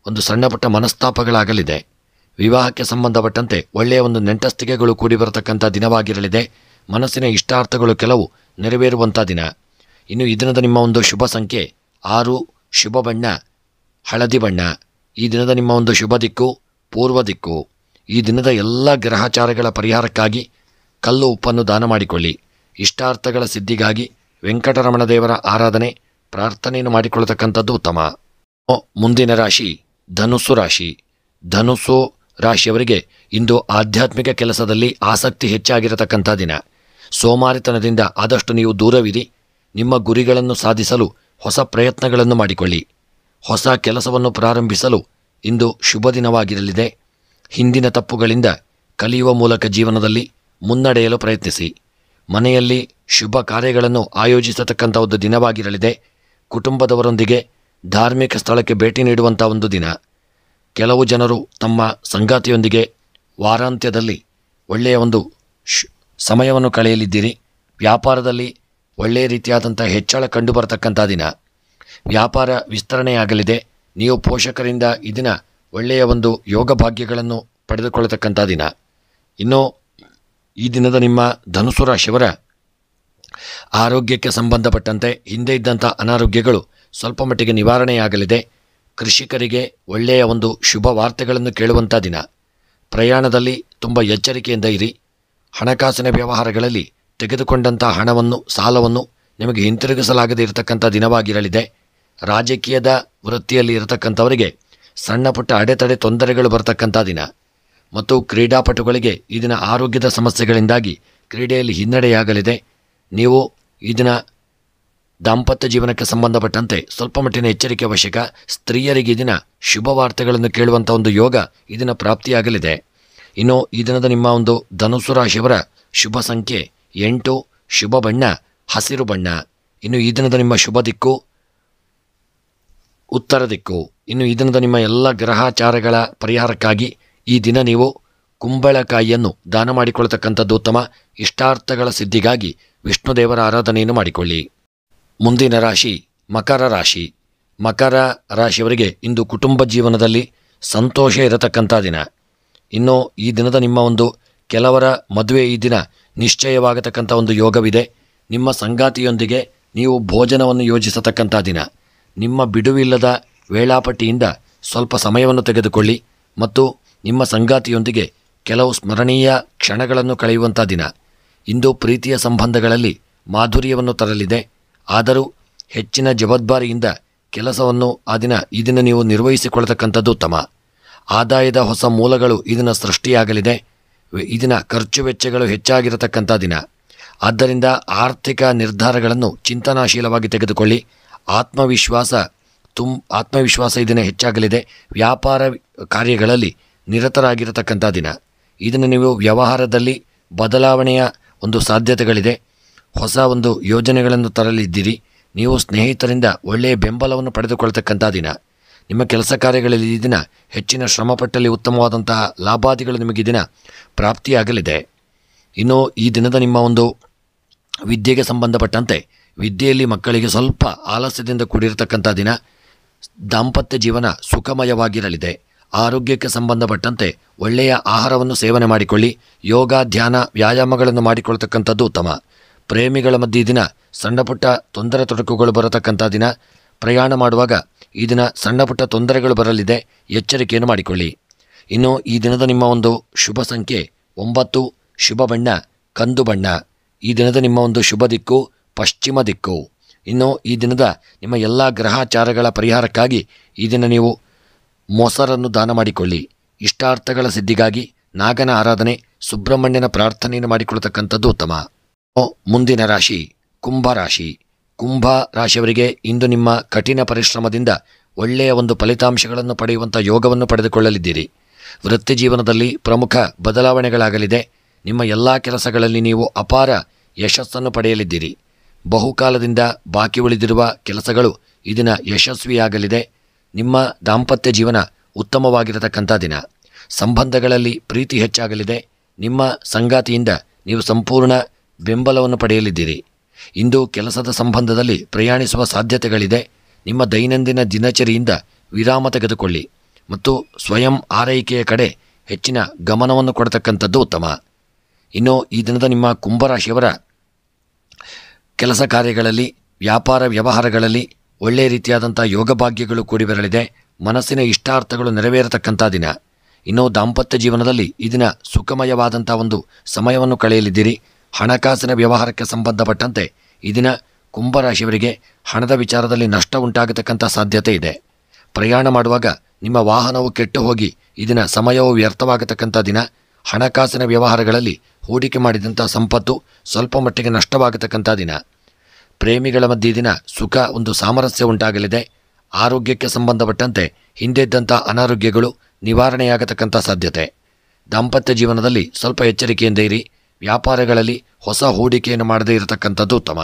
ಒಂದು ಸಣ್ಣ ಪುಟ್ಟ ಮನಸ್ತಾಪಗಳಾಗಲಿದೆ. ವಿವಾಹಕ್ಕೆ ಸಂಬಂಧಪಟ್ಟಂತೆ ಒಳ್ಳೆಯ ಒಂದು ನೆಂಟಸ್ತಿಕೆಗಳು ಕೂಡಿ ಬರತಕ್ಕಂಥ ದಿನವಾಗಿರಲಿದೆ. ಮನಸ್ಸಿನ ಇಷ್ಟಾರ್ಥಗಳು ಕೆಲವು ನೆರವೇರುವಂಥ ದಿನ. ಇನ್ನು ಈ ದಿನದ ನಿಮ್ಮ ಒಂದು ಶುಭ ಸಂಖ್ಯೆ 6, ಶುಭ ಬಣ್ಣ ಹಳದಿ ಬಣ್ಣ. ಈ ದಿನದ ನಿಮ್ಮ ಒಂದು ಶುಭ ದಿಕ್ಕು ಪೂರ್ವ ದಿಕ್ಕು. ಈ ದಿನದ ಎಲ್ಲ ಗ್ರಹಚಾರಗಳ ಪರಿಹಾರಕ್ಕಾಗಿ ಕಲ್ಲು ಉಪ್ಪನ್ನು ದಾನ ಮಾಡಿಕೊಳ್ಳಿ. ಇಷ್ಟಾರ್ಥಗಳ ಸಿದ್ಧಿಗಾಗಿ ವೆಂಕಟರಮಣ ದೇವರ ಆರಾಧನೆ ಪ್ರಾರ್ಥನೆಯನ್ನು ಮಾಡಿಕೊಳ್ಳತಕ್ಕಂಥದ್ದು ಉತ್ತಮ. ಮುಂದಿನ ರಾಶಿ ಧನುಸ್ಸು ರಾಶಿ. ಧನುಸ್ಸು ರಾಶಿಯವರಿಗೆ ಇಂದು ಆಧ್ಯಾತ್ಮಿಕ ಕೆಲಸದಲ್ಲಿ ಆಸಕ್ತಿ ಹೆಚ್ಚಾಗಿರತಕ್ಕಂಥ ದಿನ. ಸೋಮಾರಿತನದಿಂದ ಆದಷ್ಟು ನೀವು ದೂರವಿರಿ. ನಿಮ್ಮ ಗುರಿಗಳನ್ನು ಸಾಧಿಸಲು ಹೊಸ ಪ್ರಯತ್ನಗಳನ್ನು ಮಾಡಿಕೊಳ್ಳಿ. ಹೊಸ ಕೆಲಸವನ್ನು ಪ್ರಾರಂಭಿಸಲು ಇಂದು ಶುಭ ದಿನವಾಗಿರಲಿದೆ. ಹಿಂದಿನ ತಪ್ಪುಗಳಿಂದ ಕಲಿಯುವ ಮೂಲಕ ಜೀವನದಲ್ಲಿ ಮುನ್ನಡೆಯಲು ಪ್ರಯತ್ನಿಸಿ. ಮನೆಯಲ್ಲಿ ಶುಭ ಕಾರ್ಯಗಳನ್ನು ಆಯೋಜಿಸತಕ್ಕಂಥ ಒಂದು ದಿನವಾಗಿರಲಿದೆ. ಕುಟುಂಬದವರೊಂದಿಗೆ ಧಾರ್ಮಿಕ ಸ್ಥಳಕ್ಕೆ ಭೇಟಿ ನೀಡುವಂಥ ಒಂದು ದಿನ. ಕೆಲವು ಜನರು ತಮ್ಮ ಸಂಗಾತಿಯೊಂದಿಗೆ ವಾರಾಂತ್ಯದಲ್ಲಿ ಒಳ್ಳೆಯ ಒಂದು ಸಮಯವನ್ನು ಕಳೆಯಲಿದ್ದೀರಿ. ವ್ಯಾಪಾರದಲ್ಲಿ ಒಳ್ಳೆಯ ರೀತಿಯಾದಂಥ ಹೆಚ್ಚಳ ಕಂಡುಬರತಕ್ಕಂಥ ದಿನ. ವ್ಯಾಪಾರ ವಿಸ್ತರಣೆಯಾಗಲಿದೆ. ನೀವು ಪೋಷಕರಿಂದ ಈ ದಿನ ಒಳ್ಳೆಯ ಒಂದು ಯೋಗ ಭಾಗ್ಯಗಳನ್ನು ಪಡೆದುಕೊಳ್ಳತಕ್ಕಂಥ ದಿನ. ಇನ್ನು ಈ ದಿನದ ನಿಮ್ಮ ಧನುಸ್ಸು ರಾಶಿಯವರ ಆರೋಗ್ಯಕ್ಕೆ ಸಂಬಂಧಪಟ್ಟಂತೆ ಹಿಂದೆ ಇದ್ದಂಥ ಅನಾರೋಗ್ಯಗಳು ಸ್ವಲ್ಪ ಮಟ್ಟಿಗೆ ನಿವಾರಣೆಯಾಗಲಿದೆ. ಕೃಷಿಕರಿಗೆ ಒಳ್ಳೆಯ ಒಂದು ಶುಭ ವಾರ್ತೆಗಳನ್ನು ಕೇಳುವಂಥ ದಿನ. ಪ್ರಯಾಣದಲ್ಲಿ ತುಂಬ ಎಚ್ಚರಿಕೆಯಿಂದ ಇರಿ. ಹಣಕಾಸಿನ ವ್ಯವಹಾರಗಳಲ್ಲಿ ತೆಗೆದುಕೊಂಡಂಥ ಹಣವನ್ನು ಸಾಲವನ್ನು ನಿಮಗೆ ಹಿಂತಿರುಗಿಸಲಾಗದೇ ಇರತಕ್ಕಂಥ ದಿನವಾಗಿರಲಿದೆ. ರಾಜಕೀಯದ ವೃತ್ತಿಯಲ್ಲಿ ಇರತಕ್ಕಂಥವರಿಗೆ ಸಣ್ಣ ಪುಟ್ಟ ಅಡೆತಡೆ ತೊಂದರೆಗಳು ಬರತಕ್ಕಂಥ ದಿನ. ಮತ್ತು ಕ್ರೀಡಾಪಟುಗಳಿಗೆ ಈ ದಿನ ಆರೋಗ್ಯದ ಸಮಸ್ಯೆಗಳಿಂದಾಗಿ ಕ್ರೀಡೆಯಲ್ಲಿ ಹಿನ್ನಡೆಯಾಗಲಿದೆ. ನೀವು ಈ ದಿನ ದಾಂಪತ್ಯ ಜೀವನಕ್ಕೆ ಸಂಬಂಧಪಟ್ಟಂತೆ ಸ್ವಲ್ಪ ಮಟ್ಟಿನ ಎಚ್ಚರಿಕೆ ಅವಶ್ಯಕ. ಸ್ತ್ರೀಯರಿಗೆ ಈ ದಿನ ಶುಭ ವಾರ್ತೆಗಳನ್ನು ಕೇಳುವಂಥ ಒಂದು ಯೋಗ ಈ ದಿನ ಪ್ರಾಪ್ತಿಯಾಗಲಿದೆ. ಇನ್ನು ಈ ದಿನದ ನಿಮ್ಮ ಒಂದು ಧನುಸ್ಸು ರಾಶಿಯವರ ಶುಭ ಸಂಖ್ಯೆ 8, ಶುಭ ಬಣ್ಣ ಹಸಿರು ಬಣ್ಣ. ಇನ್ನು ಈ ದಿನದ ನಿಮ್ಮ ಶುಭ ದಿಕ್ಕು ಉತ್ತರ ದಿಕ್ಕು. ಇನ್ನು ಈ ದಿನದ ನಿಮ್ಮ ಎಲ್ಲ ಗ್ರಹಚಾರಗಳ ಪರಿಹಾರಕ್ಕಾಗಿ ಈ ದಿನ ನೀವು ಕುಂಬಳಕಾಯಿಯನ್ನು ದಾನ ಮಾಡಿಕೊಳ್ಳತಕ್ಕಂಥದ್ದು ಉತ್ತಮ. ಇಷ್ಟಾರ್ಥಗಳ ಸಿದ್ಧಿಗಾಗಿ ವಿಷ್ಣುದೇವರ ಆರಾಧನೆಯನ್ನು ಮಾಡಿಕೊಳ್ಳಿ. ಮುಂದಿನ ರಾಶಿ ಮಕರ ರಾಶಿ. ಮಕರ ರಾಶಿಯವರಿಗೆ ಇಂದು ಕುಟುಂಬ ಜೀವನದಲ್ಲಿ ಸಂತೋಷ ಇರತಕ್ಕಂಥ ದಿನ. ಇನ್ನು ಈ ದಿನದ ನಿಮ್ಮ ಒಂದು ಕೆಲವರ ಮದುವೆ ಈ ದಿನ ನಿಶ್ಚಯವಾಗತಕ್ಕಂಥ ಒಂದು ಯೋಗವಿದೆ. ನಿಮ್ಮ ಸಂಗಾತಿಯೊಂದಿಗೆ ನೀವು ಭೋಜನವನ್ನು ಯೋಜಿಸತಕ್ಕಂಥ ದಿನ. ನಿಮ್ಮ ಬಿಡುವಿಲ್ಲದ ವೇಳಾಪಟ್ಟಿಯಿಂದ ಸ್ವಲ್ಪ ಸಮಯವನ್ನು ತೆಗೆದುಕೊಳ್ಳಿ ಮತ್ತು ನಿಮ್ಮ ಸಂಗಾತಿಯೊಂದಿಗೆ ಕೆಲವು ಸ್ಮರಣೀಯ ಕ್ಷಣಗಳನ್ನು ಕಳೆಯುವಂಥ ದಿನ. ಇಂದು ಪ್ರೀತಿಯ ಸಂಬಂಧಗಳಲ್ಲಿ ಮಾಧುರ್ಯವನ್ನು ತರಲಿದೆ. ಆದರೂ ಹೆಚ್ಚಿನ ಜವಾಬ್ದಾರಿಯಿಂದ ಕೆಲಸವನ್ನು ಈ ದಿನ ನೀವು ನಿರ್ವಹಿಸಿಕೊಳ್ಳತಕ್ಕಂಥದ್ದು ಉತ್ತಮ. ಆದಾಯದ ಹೊಸ ಮೂಲಗಳು ಈ ದಿನ ಸೃಷ್ಟಿಯಾಗಲಿದೆ. ಈ ದಿನ ಖರ್ಚು ವೆಚ್ಚಗಳು ಹೆಚ್ಚಾಗಿರತಕ್ಕಂಥ ದಿನ. ಆದ್ದರಿಂದ ಆರ್ಥಿಕ ನಿರ್ಧಾರಗಳನ್ನು ಚಿಂತನಾಶೀಲವಾಗಿ ತೆಗೆದುಕೊಳ್ಳಿ. ಆತ್ಮವಿಶ್ವಾಸ ಈ ದಿನ ಹೆಚ್ಚಾಗಲಿದೆ. ವ್ಯಾಪಾರ ಕಾರ್ಯಗಳಲ್ಲಿ ನಿರತರಾಗಿರತಕ್ಕಂಥ ದಿನ. ಇದನ್ನು ನೀವು ವ್ಯವಹಾರದಲ್ಲಿ ಬದಲಾವಣೆಯ ಒಂದು ಸಾಧ್ಯತೆಗಳಿದೆ. ಹೊಸ ಒಂದು ಯೋಜನೆಗಳನ್ನು ತರಲಿದ್ದೀರಿ. ನೀವು ಸ್ನೇಹಿತರಿಂದ ಒಳ್ಳೆಯ ಬೆಂಬಲವನ್ನು ಪಡೆದುಕೊಳ್ತಕ್ಕಂಥ ದಿನ. ನಿಮ್ಮ ಕೆಲಸ ಕಾರ್ಯಗಳಲ್ಲಿ ಈ ದಿನ ಹೆಚ್ಚಿನ ಶ್ರಮಪಟ್ಟಲ್ಲಿ ಉತ್ತಮವಾದಂತಹ ಲಾಭಾದಿಗಳು ನಿಮಗೆ ಈ ದಿನ ಪ್ರಾಪ್ತಿಯಾಗಲಿದೆ. ಇನ್ನು ಈ ದಿನದ ನಿಮ್ಮ ಒಂದು ವಿದ್ಯೆಗೆ ಸಂಬಂಧಪಟ್ಟಂತೆ ವಿದ್ಯೆಯಲ್ಲಿ ಮಕ್ಕಳಿಗೆ ಸ್ವಲ್ಪ ಆಲಸ್ಯದಿಂದ ಕೂಡಿರತಕ್ಕಂಥ ದಿನ. ದಾಂಪತ್ಯ ಜೀವನ ಸುಖಮಯವಾಗಿರಲಿದೆ. ಆರೋಗ್ಯಕ್ಕೆ ಸಂಬಂಧಪಟ್ಟಂತೆ ಒಳ್ಳೆಯ ಆಹಾರವನ್ನು ಸೇವನೆ ಮಾಡಿಕೊಳ್ಳಿ. ಯೋಗ ಧ್ಯಾನ ವ್ಯಾಯಾಮಗಳನ್ನು ಮಾಡಿಕೊಳ್ತಕ್ಕಂಥದ್ದು ಉತ್ತಮ. ಪ್ರೇಮಿಗಳ ಮಧ್ಯೆ ಈ ದಿನ ಸಣ್ಣ ಪುಟ್ಟ ತೊಂದರೆ ತೊಡಕುಗಳು ಬರತಕ್ಕಂಥ ದಿನ. ಪ್ರಯಾಣ ಮಾಡುವಾಗ ಈ ದಿನ ಸಣ್ಣ ಪುಟ್ಟ ತೊಂದರೆಗಳು ಬರಲಿದೆ. ಎಚ್ಚರಿಕೆಯನ್ನು ಮಾಡಿಕೊಳ್ಳಿ. ಇನ್ನು ಈ ದಿನದ ನಿಮ್ಮ ಒಂದು ಶುಭ ಸಂಖ್ಯೆ 9, ಶುಭ ಬಣ್ಣ ಕಂದು ಬಣ್ಣ. ಈ ದಿನದ ನಿಮ್ಮ ಒಂದು ಶುಭ ದಿಕ್ಕು ಪಶ್ಚಿಮ ದಿಕ್ಕು. ಇನ್ನು ಈ ದಿನದ ನಿಮ್ಮ ಎಲ್ಲ ಗ್ರಹಚಾರಗಳ ಪರಿಹಾರಕ್ಕಾಗಿ ಈ ದಿನ ನೀವು ಮೊಸರನ್ನು ದಾನ ಮಾಡಿಕೊಳ್ಳಿ. ಇಷ್ಟಾರ್ಥಗಳ ಸಿದ್ಧಿಗಾಗಿ ನಾಗನ ಆರಾಧನೆ ಸುಬ್ರಹ್ಮಣ್ಯನ ಪ್ರಾರ್ಥನೆಯನ್ನು ಮಾಡಿಕೊಳ್ಳತಕ್ಕಂಥದ್ದು ಉತ್ತಮ. ಮುಂದಿನ ರಾಶಿ ಕುಂಭ ರಾಶಿ. ಕುಂಭ ರಾಶಿಯವರಿಗೆ ಇಂದು ನಿಮ್ಮ ಕಠಿಣ ಪರಿಶ್ರಮದಿಂದ ಒಳ್ಳೆಯ ಒಂದು ಫಲಿತಾಂಶಗಳನ್ನು ಪಡೆಯುವಂಥ ಯೋಗವನ್ನು ಪಡೆದುಕೊಳ್ಳಲಿದ್ದೀರಿ. ವೃತ್ತಿ ಜೀವನದಲ್ಲಿ ಪ್ರಮುಖ ಬದಲಾವಣೆಗಳಾಗಲಿದೆ. ನಿಮ್ಮ ಎಲ್ಲ ಕೆಲಸಗಳಲ್ಲಿ ನೀವು ಅಪಾರ ಯಶಸ್ಸನ್ನು ಪಡೆಯಲಿದ್ದೀರಿ. ಬಹುಕಾಲದಿಂದ ಬಾಕಿ ಉಳಿದಿರುವ ಕೆಲಸಗಳು ಈ ದಿನ ಯಶಸ್ವಿಯಾಗಲಿದೆ. ನಿಮ್ಮ ದಾಂಪತ್ಯ ಜೀವನ ಉತ್ತಮವಾಗಿರತಕ್ಕಂಥ ದಿನ. ಸಂಬಂಧಗಳಲ್ಲಿ ಪ್ರೀತಿ ಹೆಚ್ಚಾಗಲಿದೆ. ನಿಮ್ಮ ಸಂಗಾತಿಯಿಂದ ನೀವು ಸಂಪೂರ್ಣ ಬೆಂಬಲವನ್ನು ಪಡೆಯಲಿದ್ದೀರಿ. ಇಂದು ಕೆಲಸದ ಸಂಬಂಧದಲ್ಲಿ ಪ್ರಯಾಣಿಸುವ ಸಾಧ್ಯತೆಗಳಿದೆ. ನಿಮ್ಮ ದೈನಂದಿನ ದಿನಚರಿಯಿಂದ ವಿರಾಮ ತೆಗೆದುಕೊಳ್ಳಿ ಮತ್ತು ಸ್ವಯಂ ಆರೈಕೆಯ ಕಡೆ ಹೆಚ್ಚಿನ ಗಮನವನ್ನು ಕೊಡತಕ್ಕಂಥದ್ದು ಉತ್ತಮ. ಇನ್ನು ಈ ದಿನದ ನಿಮ್ಮ ಕುಂಭರಾಶಿಯವರ ಕೆಲಸ ಕಾರ್ಯಗಳಲ್ಲಿ, ವ್ಯಾಪಾರ ವ್ಯವಹಾರಗಳಲ್ಲಿ ಒಳ್ಳೆಯ ರೀತಿಯಾದಂಥ ಯೋಗಭಾಗ್ಯಗಳು ಕೂಡಿ ಬರಲಿದೆ. ಮನಸ್ಸಿನ ಇಷ್ಟಾರ್ಥಗಳು ನೆರವೇರತಕ್ಕಂಥ ದಿನ. ಇನ್ನು ದಾಂಪತ್ಯ ಜೀವನದಲ್ಲಿ ಈ ದಿನ ಸುಖಮಯವಾದಂಥ ಒಂದು ಸಮಯವನ್ನು ಕಳೆಯಲಿದ್ದೀರಿ. ಹಣಕಾಸಿನ ವ್ಯವಹಾರಕ್ಕೆ ಸಂಬಂಧಪಟ್ಟಂತೆ ಈ ದಿನ ಕುಂಭರಾಶಿಯವರಿಗೆ ಹಣದ ವಿಚಾರದಲ್ಲಿ ನಷ್ಟ ಉಂಟಾಗತಕ್ಕಂಥ ಸಾಧ್ಯತೆ ಇದೆ. ಪ್ರಯಾಣ ಮಾಡುವಾಗ ನಿಮ್ಮ ವಾಹನವು ಕೆಟ್ಟು ಹೋಗಿ ಈ ದಿನ ಸಮಯವು ವ್ಯರ್ಥವಾಗತಕ್ಕಂಥ ದಿನ. ಹಣಕಾಸಿನ ವ್ಯವಹಾರಗಳಲ್ಲಿ ಹೂಡಿಕೆ ಮಾಡಿದಂಥ ಸಂಪತ್ತು ಸ್ವಲ್ಪ ಮಟ್ಟಿಗೆ ನಷ್ಟವಾಗತಕ್ಕಂಥ ದಿನ. ಪ್ರೇಮಿಗಳ ಮಧ್ಯೆ ಈ ದಿನ ಸುಖ ಒಂದು ಸಾಮರಸ್ಯ ಉಂಟಾಗಲಿದೆ. ಆರೋಗ್ಯಕ್ಕೆ ಸಂಬಂಧಪಟ್ಟಂತೆ ಹಿಂದೆ ಇದ್ದಂಥ ಅನಾರೋಗ್ಯಗಳು ನಿವಾರಣೆಯಾಗತಕ್ಕಂಥ ಸಾಧ್ಯತೆ. ದಾಂಪತ್ಯ ಜೀವನದಲ್ಲಿ ಸ್ವಲ್ಪ ಎಚ್ಚರಿಕೆಯಿಂದ ಇರಿ. ವ್ಯಾಪಾರಗಳಲ್ಲಿ ಹೊಸ ಹೂಡಿಕೆಯನ್ನು ಮಾಡದೇ ಇರತಕ್ಕಂಥದ್ದು ಉತ್ತಮ.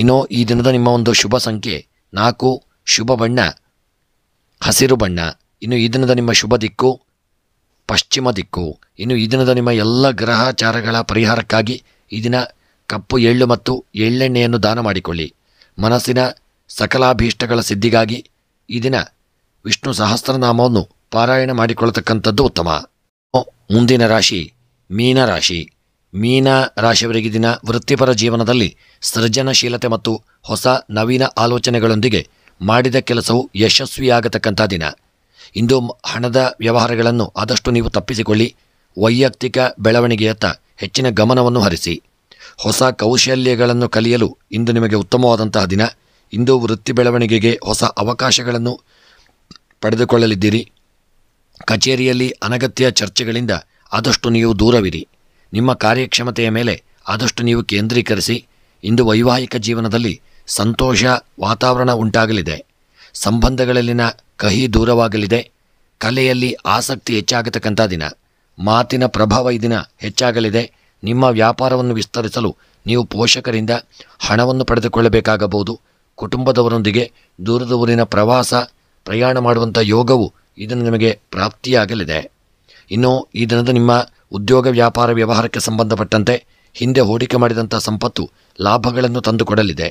ಇನ್ನು ಈ ದಿನದ ನಿಮ್ಮ ಒಂದು ಶುಭ ಸಂಖ್ಯೆ 4, ಶುಭ ಬಣ್ಣ ಹಸಿರು ಬಣ್ಣ. ಇನ್ನು ಈ ದಿನದ ನಿಮ್ಮ ಶುಭ ದಿಕ್ಕು ಪಶ್ಚಿಮ ದಿಕ್ಕು. ಇನ್ನು ಈ ದಿನದ ನಿಮ್ಮ ಎಲ್ಲ ಗ್ರಹಚಾರಗಳ ಪರಿಹಾರಕ್ಕಾಗಿ ಈ ದಿನ ಕಪ್ಪು ಎಳ್ಳು ಮತ್ತು ಎಳ್ಳೆಣ್ಣೆಯನ್ನು ದಾನ ಮಾಡಿಕೊಳ್ಳಿ. ಮನಸ್ಸಿನ ಸಕಲಾಭೀಷ್ಟಗಳ ಸಿದ್ಧಿಗಾಗಿ ಈ ದಿನ ವಿಷ್ಣು ಸಹಸ್ರನಾಮವನ್ನು ಪಾರಾಯಣ ಮಾಡಿಕೊಳ್ಳತಕ್ಕಂಥದ್ದು ಉತ್ತಮ. ಮುಂದಿನ ರಾಶಿ ಮೀನರಾಶಿ. ಮೀನ ರಾಶಿಯವರಿಗೆ ದಿನ ವೃತ್ತಿಪರ ಜೀವನದಲ್ಲಿ ಸೃಜನಶೀಲತೆ ಮತ್ತು ಹೊಸ ನವೀನ ಆಲೋಚನೆಗಳೊಂದಿಗೆ ಮಾಡಿದ ಕೆಲಸವು ಯಶಸ್ವಿಯಾಗತಕ್ಕಂಥ ದಿನ. ಇಂದು ಹಣದ ವ್ಯವಹಾರಗಳನ್ನು ಆದಷ್ಟು ನೀವು ತಪ್ಪಿಸಿಕೊಳ್ಳಿ. ವೈಯಕ್ತಿಕ ಬೆಳವಣಿಗೆಯತ್ತ ಹೆಚ್ಚಿನ ಗಮನವನ್ನು ಹರಿಸಿ. ಹೊಸ ಕೌಶಲ್ಯಗಳನ್ನು ಕಲಿಯಲು ಇಂದು ನಿಮಗೆ ಉತ್ತಮವಾದಂತಹ ದಿನ. ಇಂದು ವೃತ್ತಿ ಬೆಳವಣಿಗೆಗೆ ಹೊಸ ಅವಕಾಶಗಳನ್ನು ಪಡೆದುಕೊಳ್ಳಲಿದ್ದೀರಿ. ಕಚೇರಿಯಲ್ಲಿ ಅನಗತ್ಯ ಚರ್ಚೆಗಳಿಂದ ಆದಷ್ಟು ನೀವು ದೂರವಿರಿ. ನಿಮ್ಮ ಕಾರ್ಯಕ್ಷಮತೆಯ ಮೇಲೆ ಆದಷ್ಟು ನೀವು ಕೇಂದ್ರೀಕರಿಸಿ. ಇಂದು ವೈವಾಹಿಕ ಜೀವನದಲ್ಲಿ ಸಂತೋಷ ವಾತಾವರಣ ಉಂಟಾಗಲಿದೆ. ಸಂಬಂಧಗಳಲ್ಲಿನ ಕಹಿ ದೂರವಾಗಲಿದೆ. ಕಲೆಯಲ್ಲಿ ಆಸಕ್ತಿ ಹೆಚ್ಚಾಗತಕ್ಕಂಥ ದಿನ. ಮಾತಿನ ಪ್ರಭಾವ ಈ ದಿನ ಹೆಚ್ಚಾಗಲಿದೆ. ನಿಮ್ಮ ವ್ಯಾಪಾರವನ್ನು ವಿಸ್ತರಿಸಲು ನೀವು ಪೋಷಕರಿಂದ ಹಣವನ್ನು ಪಡೆದುಕೊಳ್ಳಬೇಕಾಗಬಹುದು. ಕುಟುಂಬದವರೊಂದಿಗೆ ದೂರದ ಊರಿನ ಪ್ರಯಾಣ ಮಾಡುವಂಥ ಯೋಗವು ಇದನ್ನು ನಿಮಗೆ ಪ್ರಾಪ್ತಿಯಾಗಲಿದೆ. ಇನ್ನು ಈ ದಿನದ ನಿಮ್ಮ ಉದ್ಯೋಗ ವ್ಯಾಪಾರ ವ್ಯವಹಾರಕ್ಕೆ ಸಂಬಂಧಪಟ್ಟಂತೆ ಹಿಂದೆ ಹೂಡಿಕೆ ಮಾಡಿದಂಥ ಸಂಪತ್ತು ಲಾಭಗಳನ್ನು ತಂದುಕೊಡಲಿದೆ.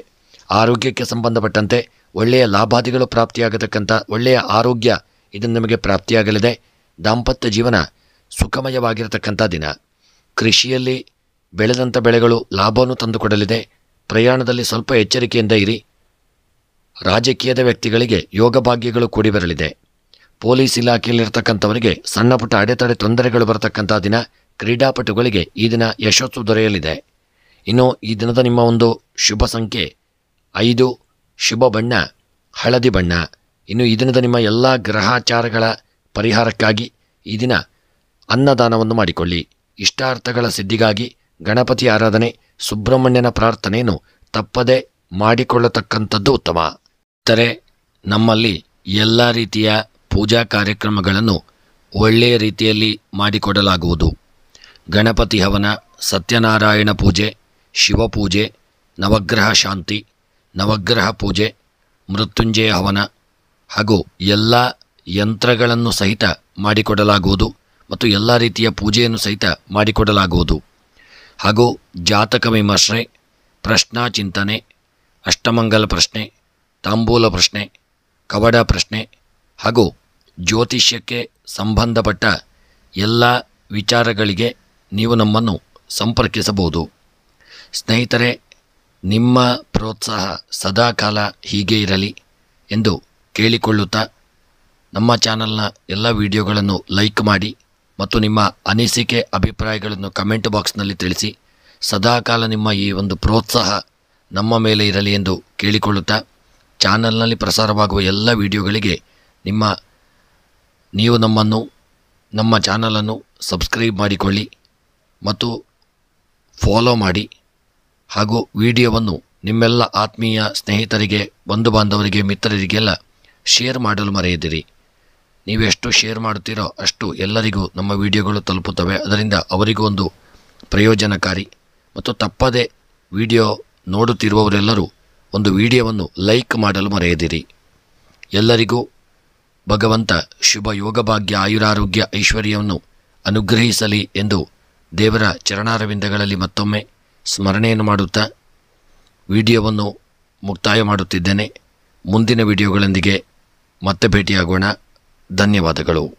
ಆರೋಗ್ಯಕ್ಕೆ ಸಂಬಂಧಪಟ್ಟಂತೆ ಒಳ್ಳೆಯ ಲಾಭಾದಿಗಳು ಪ್ರಾಪ್ತಿಯಾಗತಕ್ಕಂಥ ಒಳ್ಳೆಯ ಆರೋಗ್ಯ ಇದನ್ನು ನಿಮಗೆ ಪ್ರಾಪ್ತಿಯಾಗಲಿದೆ. ದಾಂಪತ್ಯ ಜೀವನ ಸುಖಮಯವಾಗಿರತಕ್ಕಂಥ ದಿನ. ಕೃಷಿಯಲ್ಲಿ ಬೆಳೆದಂಥ ಬೆಳೆಗಳು ಲಾಭವನ್ನು ತಂದುಕೊಡಲಿದೆ. ಪ್ರಯಾಣದಲ್ಲಿ ಸ್ವಲ್ಪ ಎಚ್ಚರಿಕೆಯಿಂದ ಇರಿ. ರಾಜಕೀಯದ ವ್ಯಕ್ತಿಗಳಿಗೆ ಯೋಗ ಭಾಗ್ಯಗಳು ಕೂಡಿ ಬರಲಿದೆ. ಪೊಲೀಸ್ ಇಲಾಖೆಯಲ್ಲಿರ್ತಕ್ಕಂಥವರಿಗೆ ಸಣ್ಣ ಪುಟ್ಟ ಅಡೆತಡೆ ತೊಂದರೆಗಳು ಬರತಕ್ಕಂಥ ದಿನ. ಕ್ರೀಡಾಪಟುಗಳಿಗೆ ಈ ದಿನ ಯಶಸ್ಸು ದೊರೆಯಲಿದೆ. ಇನ್ನು ಈ ದಿನದ ನಿಮ್ಮ ಒಂದು ಶುಭ ಸಂಖ್ಯೆ 5, ಶುಭ ಬಣ್ಣ ಹಳದಿ ಬಣ್ಣ. ಇನ್ನು ಈ ದಿನದ ನಿಮ್ಮ ಎಲ್ಲ ಗ್ರಹಾಚಾರಗಳ ಪರಿಹಾರಕ್ಕಾಗಿ ಈ ದಿನ ಅನ್ನದಾನವನ್ನು ಮಾಡಿಕೊಳ್ಳಿ. ಇಷ್ಟಾರ್ಥಗಳ ಸಿದ್ಧಿಗಾಗಿ ಗಣಪತಿ ಆರಾಧನೆ, ಸುಬ್ರಹ್ಮಣ್ಯನ ಪ್ರಾರ್ಥನೆಯನ್ನು ತಪ್ಪದೆ ಮಾಡಿಕೊಳ್ಳತಕ್ಕಂಥದ್ದು ಉತ್ತಮ. ಇತರೆ ನಮ್ಮಲ್ಲಿ ಎಲ್ಲ ರೀತಿಯ ಪೂಜಾ ಕಾರ್ಯಕ್ರಮಗಳನ್ನು ಒಳ್ಳೆಯ ರೀತಿಯಲ್ಲಿ ಮಾಡಿಕೊಡಲಾಗುವುದು. ಗಣಪತಿ ಹವನ, ಸತ್ಯನಾರಾಯಣ ಪೂಜೆ, ಶಿವಪೂಜೆ, ನವಗ್ರಹ ಶಾಂತಿ, ನವಗ್ರಹ ಪೂಜೆ, ಮೃತ್ಯುಂಜಯ ಹವನ ಹಾಗೂ ಎಲ್ಲ ಯಂತ್ರಗಳನ್ನು ಸಹಿತ ಮಾಡಿಕೊಡಲಾಗುವುದು ಮತ್ತು ಎಲ್ಲ ರೀತಿಯ ಪೂಜೆಯನ್ನು ಸಹಿತ ಮಾಡಿಕೊಡಲಾಗುವುದು. ಹಾಗೂ ಜಾತಕ ವಿಮರ್ಶೆ, ಪ್ರಶ್ನಾ ಚಿಂತನೆ, ಅಷ್ಟಮಂಗಲ ಪ್ರಶ್ನೆ, ತಾಂಬೂಲ ಪ್ರಶ್ನೆ, ಕವಡ ಪ್ರಶ್ನೆ ಹಾಗೂ ಜ್ಯೋತಿಷ್ಯಕ್ಕೆ ಸಂಬಂಧಪಟ್ಟ ಎಲ್ಲ ವಿಚಾರಗಳಿಗೆ ನೀವು ನಮ್ಮನ್ನು ಸಂಪರ್ಕಿಸಬಹುದು. ಸ್ನೇಹಿತರೆ, ನಿಮ್ಮ ಪ್ರೋತ್ಸಾಹ ಸದಾಕಾಲ ಹೀಗೆ ಇರಲಿ ಎಂದು ಕೇಳಿಕೊಳ್ಳುತ್ತಾ ನಮ್ಮ ಚಾನಲ್ನ ಎಲ್ಲ ವಿಡಿಯೋಗಳನ್ನು ಲೈಕ್ ಮಾಡಿ ಮತ್ತು ನಿಮ್ಮ ಅನಿಸಿಕೆ ಅಭಿಪ್ರಾಯಗಳನ್ನು ಕಮೆಂಟ್ ಬಾಕ್ಸ್ನಲ್ಲಿ ತಿಳಿಸಿ. ಸದಾಕಾಲ ನಿಮ್ಮ ಈ ಒಂದು ಪ್ರೋತ್ಸಾಹ ನಮ್ಮ ಮೇಲೆ ಇರಲಿ ಎಂದು ಕೇಳಿಕೊಳ್ಳುತ್ತಾ ಚಾನಲ್ನಲ್ಲಿ ಪ್ರಸಾರವಾಗುವ ಎಲ್ಲ ವಿಡಿಯೋಗಳಿಗೆ ನೀವು ನಮ್ಮ ಚಾನಲನ್ನು ಸಬ್ಸ್ಕ್ರೈಬ್ ಮಾಡಿಕೊಳ್ಳಿ ಮತ್ತು ಫಾಲೋ ಮಾಡಿ. ಹಾಗೂ ವಿಡಿಯೋವನ್ನು ನಿಮ್ಮೆಲ್ಲ ಆತ್ಮೀಯ ಸ್ನೇಹಿತರಿಗೆ, ಬಂಧು ಬಾಂಧವರಿಗೆ, ಮಿತ್ರರಿಗೆಲ್ಲ ಶೇರ್ ಮಾಡಲು ಮರೆಯದಿರಿ. ನೀವೆಷ್ಟು ಶೇರ್ ಮಾಡುತ್ತೀರೋ ಅಷ್ಟು ಎಲ್ಲರಿಗೂ ನಮ್ಮ ವಿಡಿಯೋಗಳು ತಲುಪುತ್ತವೆ. ಅದರಿಂದ ಅವರಿಗೂ ಒಂದು ಪ್ರಯೋಜನಕಾರಿ. ಮತ್ತು ತಪ್ಪದೆ ವಿಡಿಯೋ ನೋಡುತ್ತಿರುವವರೆಲ್ಲರೂ ಒಂದು ವಿಡಿಯೋವನ್ನು ಲೈಕ್ ಮಾಡಲು ಮರೆಯದಿರಿ. ಎಲ್ಲರಿಗೂ ಭಗವಂತ ಶುಭ ಯೋಗಭಾಗ್ಯ, ಆಯುರಾರೋಗ್ಯ, ಐಶ್ವರ್ಯವನ್ನು ಅನುಗ್ರಹಿಸಲಿ ಎಂದು ದೇವರ ಚರಣಾರವಿಂದಗಳಲ್ಲಿ ಮತ್ತೊಮ್ಮೆ ಸ್ಮರಣೆಯನ್ನು ಮಾಡುತ್ತಾ ವಿಡಿಯೋವನ್ನು ಮುಕ್ತಾಯ ಮಾಡುತ್ತಿದ್ದೇನೆ. ಮುಂದಿನ ವಿಡಿಯೋಗಳೊಂದಿಗೆ ಮತ್ತೆ ಭೇಟಿಯಾಗೋಣ. ಧನ್ಯವಾದಗಳು.